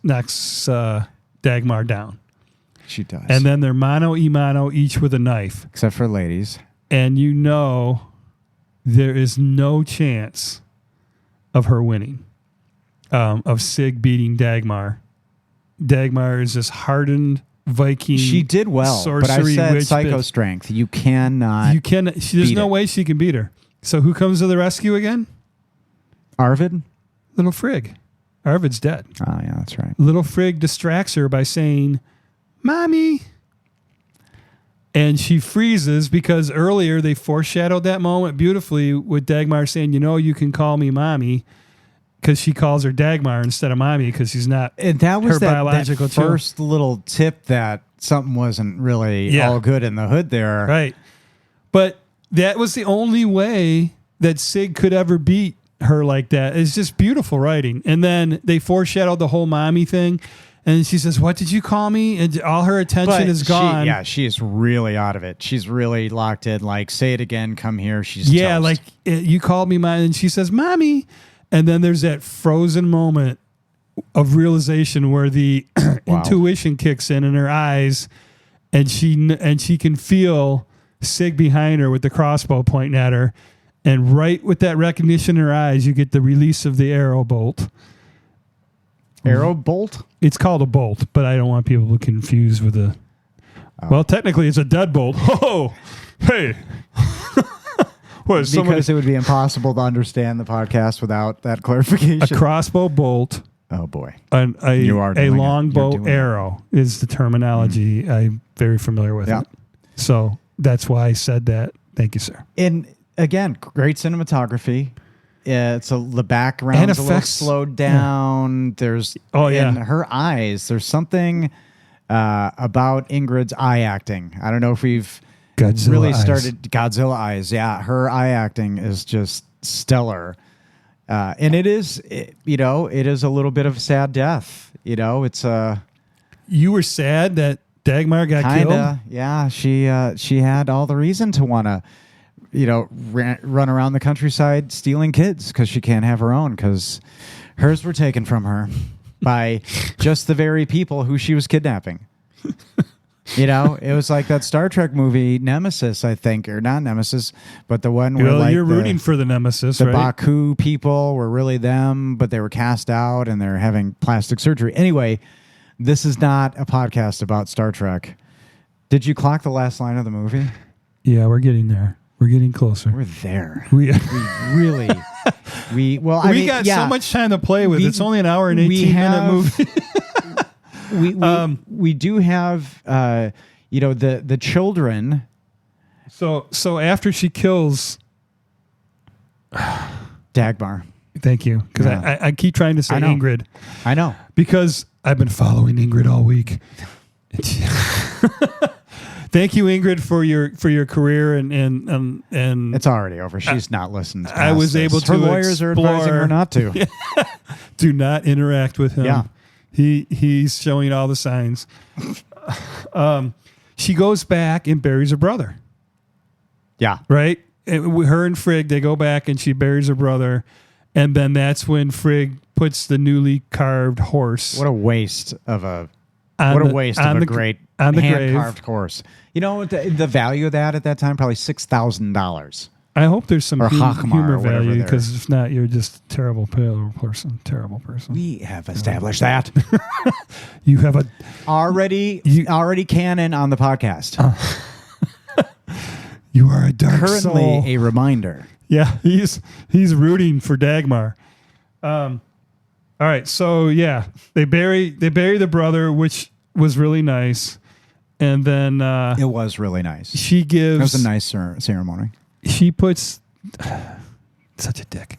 Dagmar down. She does. And then they're mano a mano, each with a knife. Except for ladies. And there is no chance of her winning. Of Sig beating Dagmar. Dagmar is this hardened Viking. She did well, but I said psycho strength. You cannot. There's no way she can beat her. So who comes to the rescue again? Arvid? Little Frigg. Arvid's dead. Oh, yeah, that's right. Little Frigg distracts her by saying, "Mommy." And she freezes because earlier they foreshadowed that moment beautifully with Dagmar saying, you can call me Mommy. Because she calls her Dagmar instead of Mommy because she's not her biological that first little tip that something wasn't really all good in the hood there. Right. But that was the only way that Sig could ever beat her like that. It's just beautiful writing. And then they foreshadowed the whole Mommy thing. And she says, "What did you call me?" And all her attention is gone. She is really out of it. She's really locked in. Like, say it again, come here. She's toast. Like, you called me Mommy. And she says, "Mommy." And then there's that frozen moment of realization where the intuition kicks in her eyes, and she can feel Sig behind her with the crossbow pointing at her, and right with that recognition in her eyes, you get the release of the arrow bolt. Arrow bolt? It's called a bolt, but I don't want people to confuse with a. Well, technically, it's a deadbolt. Oh, hey. Because it would be impossible to understand the podcast without that clarification. A crossbow bolt. Oh, boy. A longbow arrow is the terminology. Mm-hmm. I'm very familiar with it. So that's why I said that. Thank you, sir. And again, great cinematography. the background's And a little effects. slowed down. There's in her eyes. There's something about Ingrid's eye acting. I don't know if we've Godzilla really eyes. started Godzilla eyes. Yeah, her eye acting is just stellar. And it is a little bit of a sad death. It's You were sad that Dagmar got killed? kinda, yeah. She had all the reason to want to, run around the countryside stealing kids because she can't have her own because hers were taken from her by just the very people who she was kidnapping. It was like that Star Trek movie Nemesis, I think, or not Nemesis, but the one where Well, you're rooting for the Nemesis, the right? Baku people were really them, but they were cast out and they're having plastic surgery. Anyway, this is not a podcast about Star Trek. Did you clock the last line of the movie? Yeah, we're getting there. We're getting closer. We're there. We Really. We got so much time to play with. It's only an hour and 18-minute movie. We do have the children. So after she kills, Dagmar. thank you, because Yeah. I keep trying to say I know. Ingrid I know. because I've been following Ingrid all week. Thank you, Ingrid, for your career and It's already over. She's not listening. I was past able this. Her to lawyers are advising explore- her not to. do not interact with him. Yeah. He's showing all the signs. She goes back and buries her brother. Yeah. Right? Her and Frigg, they go back and she buries her brother. And then that's when Frigg puts the newly carved horse. What a waste of a great on the hand grave. carved horse. The value of that at that time probably $6,000. I hope there's some Or Hakmar humor or whatever value they're- because if not, you're just a terrible person. Terrible person. We have established that You have a already canon on the podcast. you are a dark Currently soul. a reminder. Yeah, he's rooting for Dagmar. All right, so yeah, they bury the brother, which was really nice, and then It was really nice. she gives. It was a nice ceremony. She puts such a dick.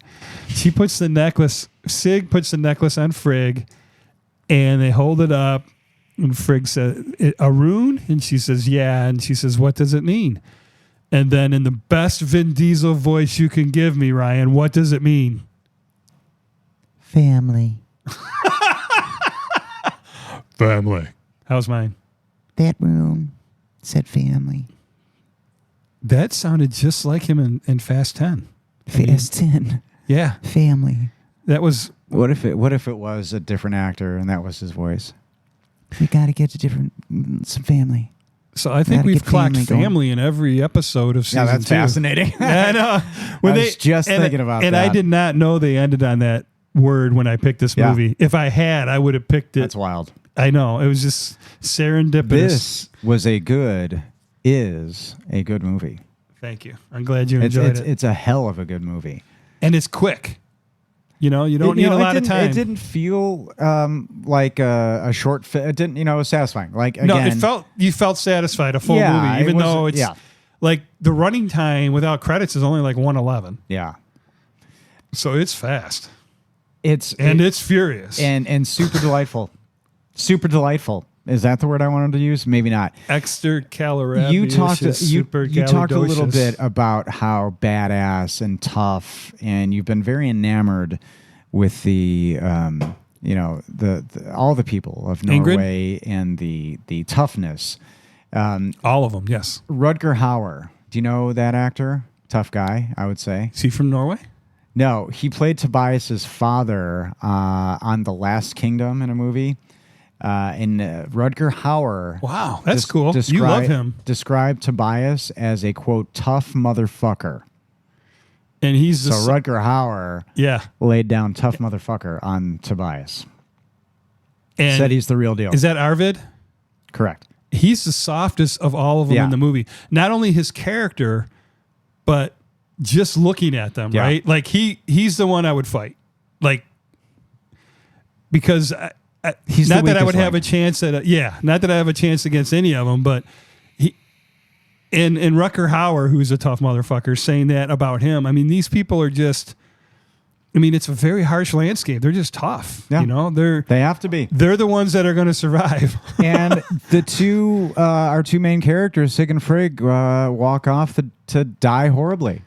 She puts the necklace. Sig puts the necklace on Frigg, and they hold it up. And Frigg says, "A rune?" And she says, "Yeah." And she says, "What does it mean?" And then, in the best Vin Diesel voice you can give me, Ryan, what does it mean? Family. Family. How's mine? That room said family. That sounded just like him in Fast 10. Fast 10. Yeah, Family. that was. What if it was a different actor and that was his voice? We got to get to some family. So I think Gotta we've get clocked family going. family in every episode of season Yeah, that's 2. fascinating. I know. I was just thinking about and that. I did not know they ended on that word when I picked this Yeah. movie. If I had, I would have picked it. That's wild. I know. It was just serendipitous. This is a good movie. Thank you. I'm glad you enjoyed it. It's a hell of a good movie. And it's quick. You don't need a lot of time. It didn't feel like a short film. It didn't, it was satisfying. Like, again, No, you felt satisfied a full Yeah, movie, it even was- though it's yeah. like the running time without credits is only like 1:11. yeah. So it's fast It's furious. and super delightful. Super delightful. Is that the word I wanted to use? Maybe not. Extra calorific. You talked a little bit about how badass and tough, and you've been very enamored with the all the people of Ingrid? Norway and the toughness. All of them, yes. Rutger Hauer. Do you know that actor? Tough guy, I would say. Is he from Norway? No, he played Tobias's father on The Last Kingdom in a movie. And Rutger Hauer. Wow, that's cool. You love him. Described Tobias as a, quote, tough motherfucker. And he's So Rutger Hauer yeah. laid down tough motherfucker on Tobias. And Said he's the real deal. is that Arvid? Correct. He's the softest of all of them Yeah. in the movie. Not only his character, but just looking at them, Yeah. right? Like he's the one I would fight. Like because He's the not that I weakest would have a link. chance at not that I have a chance against any of them, but and Rutger Hauer, who's a tough motherfucker, saying that about him. I mean, these people are just I mean, it's a very harsh landscape. They're just tough. Yeah. You know, They have to be. they're the ones that are going to survive. And the two, our two main characters, Sig and Frigg, walk off to die horribly.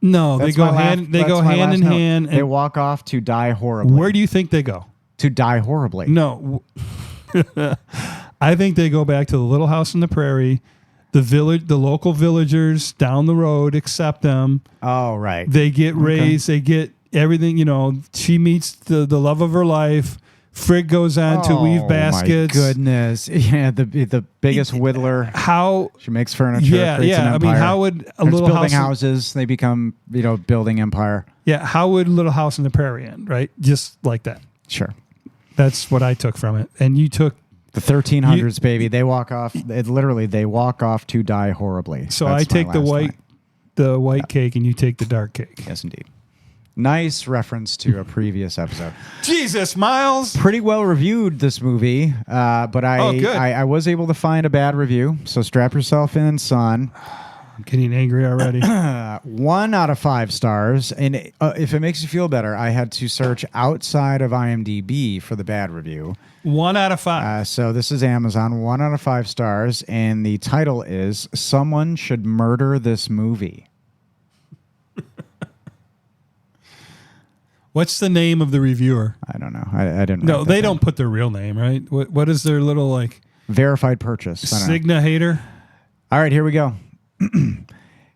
No, That's they go my hand. They that's go my hand last in note. hand. They And walk off to die horribly. where do you think they go? To die horribly. No, I think they go back to the little house in the prairie. The local villagers down the road accept them. Oh, right. They get raised. They get everything. You know, she meets the love of her life. Frigg goes on to weave baskets. My goodness. Yeah, the biggest whittler. How? She makes furniture. Yeah, creates an yeah. I empire. mean, how would a Starts little building house? houses? They become, building empire. Yeah, how would Little House in the Prairie end? Right, just like that. Sure. That's what I took from it, and you took. The 1300s, baby. They walk off. They walk off to die horribly. So That's I take my the last white, line. the white cake, and you take the dark cake. Yes, indeed. Nice reference to a previous episode. Jesus, Miles. Pretty well reviewed this movie, but good. I was able to find a bad review. So strap yourself in, son. I'm getting angry already. 1 out of 5 stars. And if it makes you feel better, I had to search outside of IMDb for the bad review. 1 out of 5. So this is Amazon, 1 out of 5 stars, and the title is "Someone Should Murder This Movie." What's the name of the reviewer? I don't know. I didn't. No, write that they down. don't put their real name, right? What is their little like Verified purchase. I don't know. Cigna hater? All right, here we go.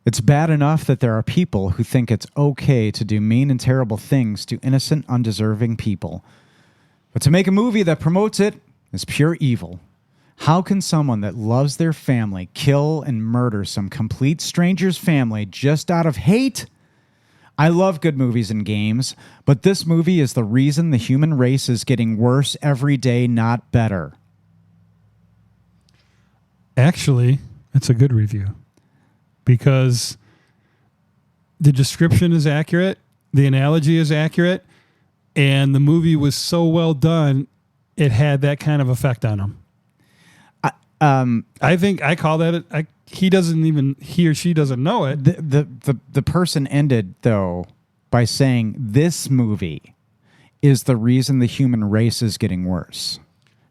It's bad enough that there are people who think it's okay to do mean and terrible things to innocent, undeserving people. But to make a movie that promotes it is pure evil. How can someone that loves their family kill and murder some complete stranger's family just out of hate? I love good movies and games, but this movie is the reason the human race is getting worse every day, not better. Actually, it's a good review because the description is accurate, the analogy is accurate, and the movie was so well done, it had that kind of effect on him. I think I call that he or she doesn't know it. The person ended though by saying this movie is the reason the human race is getting worse.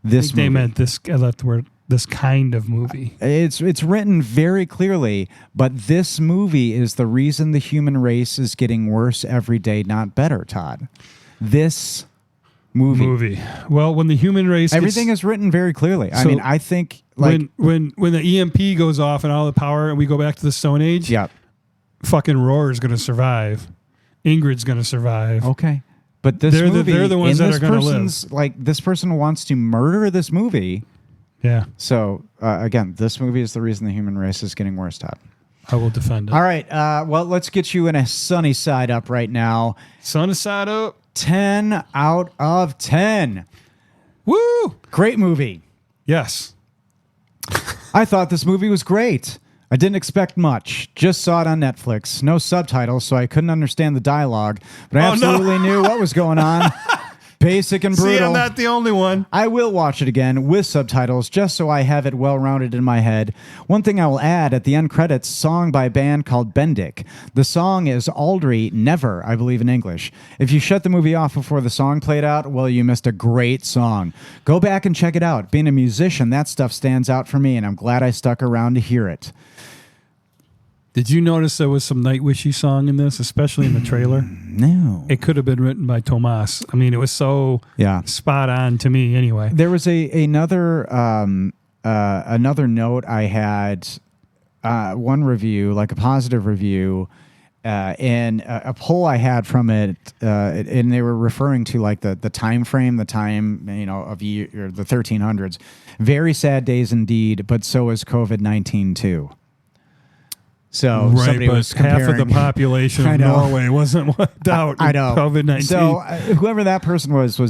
This They movie. meant this. I left the word this kind of movie. It's written very clearly, but this movie is the reason the human race is getting worse every day, not better, Todd. This movie. Well, when the human race Everything is written very clearly. I So mean, I think like when the EMP goes off and all the power and we go back to the Stone Age, yeah. fucking Roar's going to survive. Ingrid's going to survive. Okay. But this They're movie, the ones in that this are gonna live. person's like this person wants to murder this movie. Yeah, So again, this movie is the reason the human race is getting worse, Todd. I will defend it. All right. Well, let's get you in a sunny side up right now. Sun side up. 10 out of 10. Woo! Great movie. Yes. I thought this movie was great. I didn't expect much. Just saw it on Netflix. No subtitles, so I couldn't understand the dialogue, but I Oh, no. absolutely knew what was going on. Basic and brutal. See, I'm not the only one. I will watch it again with subtitles just so I have it well-rounded in my head. One thing I will add, at the end credits, song by a band called Bendik. The song is Aldry Never, I believe in English. If you shut the movie off before the song played out, well, you missed a great song. Go back and check it out. Being a musician, that stuff stands out for me, and I'm glad I stuck around to hear it. Did you notice there was some Nightwishy song in this, especially in the trailer? No. It could have been written by Tomas. I mean, it was so Yeah. spot on to me anyway. There was another note I had, one review, like a positive review, and a poll I had from it, and they were referring to like the time frame, the time of year, or the 1300s. Very sad days indeed, but so is COVID-19 too. So Right, somebody but was half of the comparing- population I of know. Norway wasn't wiped out. I know. COVID-19. So whoever that person was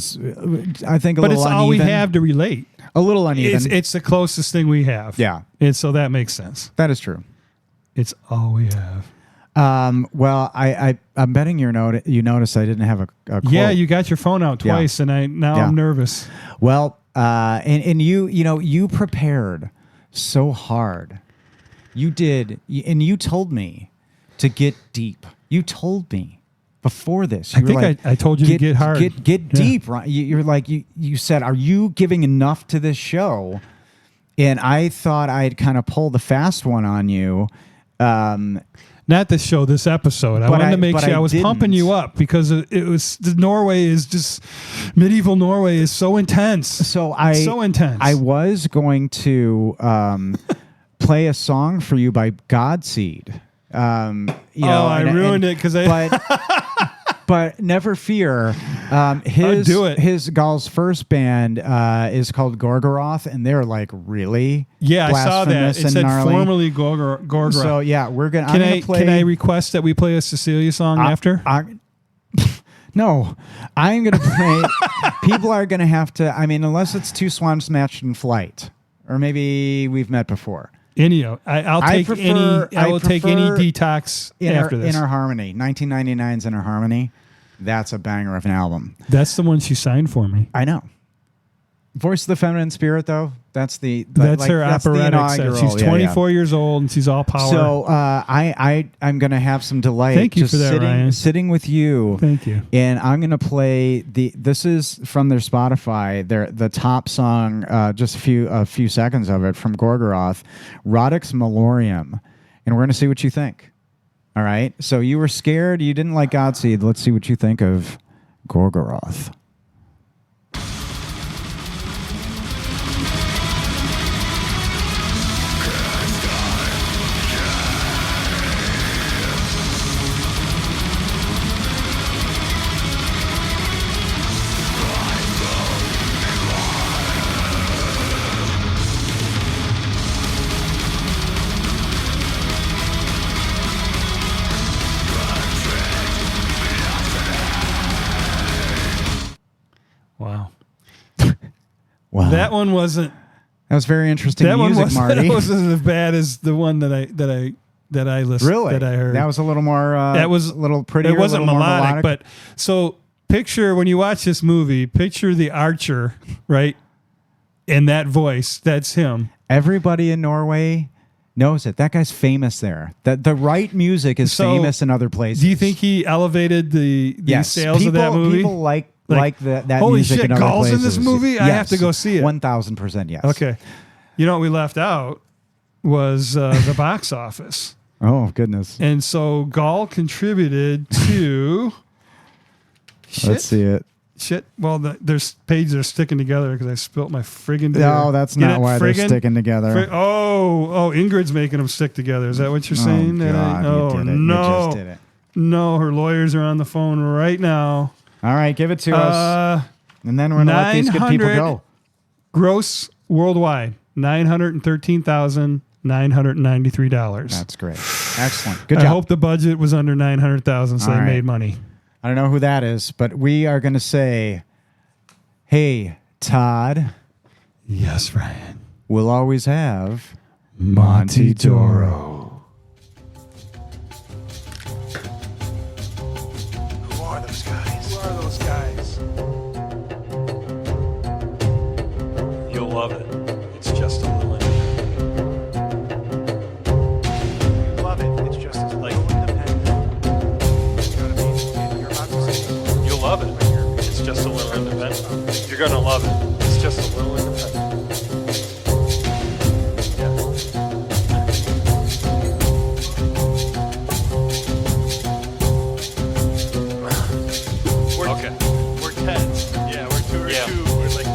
I think a but little it's all we uneven. have to relate. A little uneven. It's the closest thing we have. Yeah. And so that makes sense. That is true. It's all we have. Well, I'm betting you noticed I didn't have a quote. Yeah, you got your phone out twice, and I'm nervous. Well, and you prepared so hard. You did, and you told me to get deep. You told me before this. I You were think like, I told you to get hard. Get Yeah. deep. Right? You're like, you said, are you giving enough to this show? And I thought I'd kind of pull the fast one on you. Not this show, this episode. I But wanted to make but sure I was pumping didn't. you up because it was the Norway is just medieval Norway is so intense. So so intense. I was going to play a song for you by Godseed. I ruined it because But never fear. His do it. His Gall's first band is called Gorgoroth, and they're like really I saw that. blasphemous It and said nnarly. formerly Gorgoroth. So yeah, we're gonna. Can I'm I gonna play. can I request that we play a Cecilia song after? No, I'm gonna play. People are gonna have to. I mean, unless it's Two Swans Matched in Flight, or maybe we've met before. Any of I'll I take prefer- any. I will take any prefer detox after this. Inner Harmony, 1999's Inner Harmony. That's a banger of an album. That's the one she signed for me. I know. Voice of the Feminine Spirit, though. That's the That's her that's the operatic set. inaugural. She's 24 years old and she's all power. So I'm gonna have some delight. Thank you just for that, sitting, Ryan. Sitting with you. Thank you. And I'm gonna play this is from their Spotify. The top song, just a few seconds of it from Gorgoroth, Rodix Malorium, and we're gonna see what you think. All right. So you were scared. You didn't like Godseed. Let's see what you think of Gorgoroth. Wow. Wow. That one wasn't. That was very interesting That one music, Marty. wasn't as bad as the one that I listened. Really? That I heard. That was a little more. That was a little prettier. It wasn't a little more melodic, but so picture when you watch this movie, picture the archer, right? And that voice, that's him. everybody in Norway knows it. That guy's famous there. The right music is So, famous in other places. Do you think he elevated the sales of that movie? People like that holy music shit, in other Gall's places. in this movie? I have to go see it. 1,000% yes. Okay. You know what we left out was the box office. Oh, goodness. And so Gall contributed to... Let's see it. Shit. Well, there's pages are sticking together because I spilt my friggin' beer. No, that's Get not it? why they're Friggin'? sticking together. Oh, Ingrid's making them stick together. Is that what you're saying? Oh, God, you did it. no. You just did it. No, her lawyers are on the phone right now. All right, give it to us. And then we're going to let these good people 900 go. Gross worldwide, $913,993. That's great. Excellent. Good I job. hope the budget was under 900,000 so All they right. made money. I don't know who that is, but we are going to say, hey, Todd, Yes, Ryan. we'll always have Monty Doro. Who are those guys? Who are those guys? You'll love it. It's just a little Love it. It's just as like independent. You know what I mean? You're about to say You'll love it. It's just a little independent. You're gonna love it. It's just a little independent. Okay. we're tens. Yeah, we're two or Yeah. two. We're like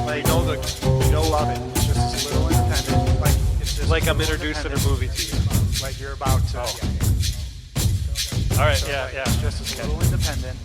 you'll love it. It's just as little independent. Like it's just Like a I'm little introducing a independent. movie to you. Like you're about to. All right. So, Yeah. like, it's just as little independent.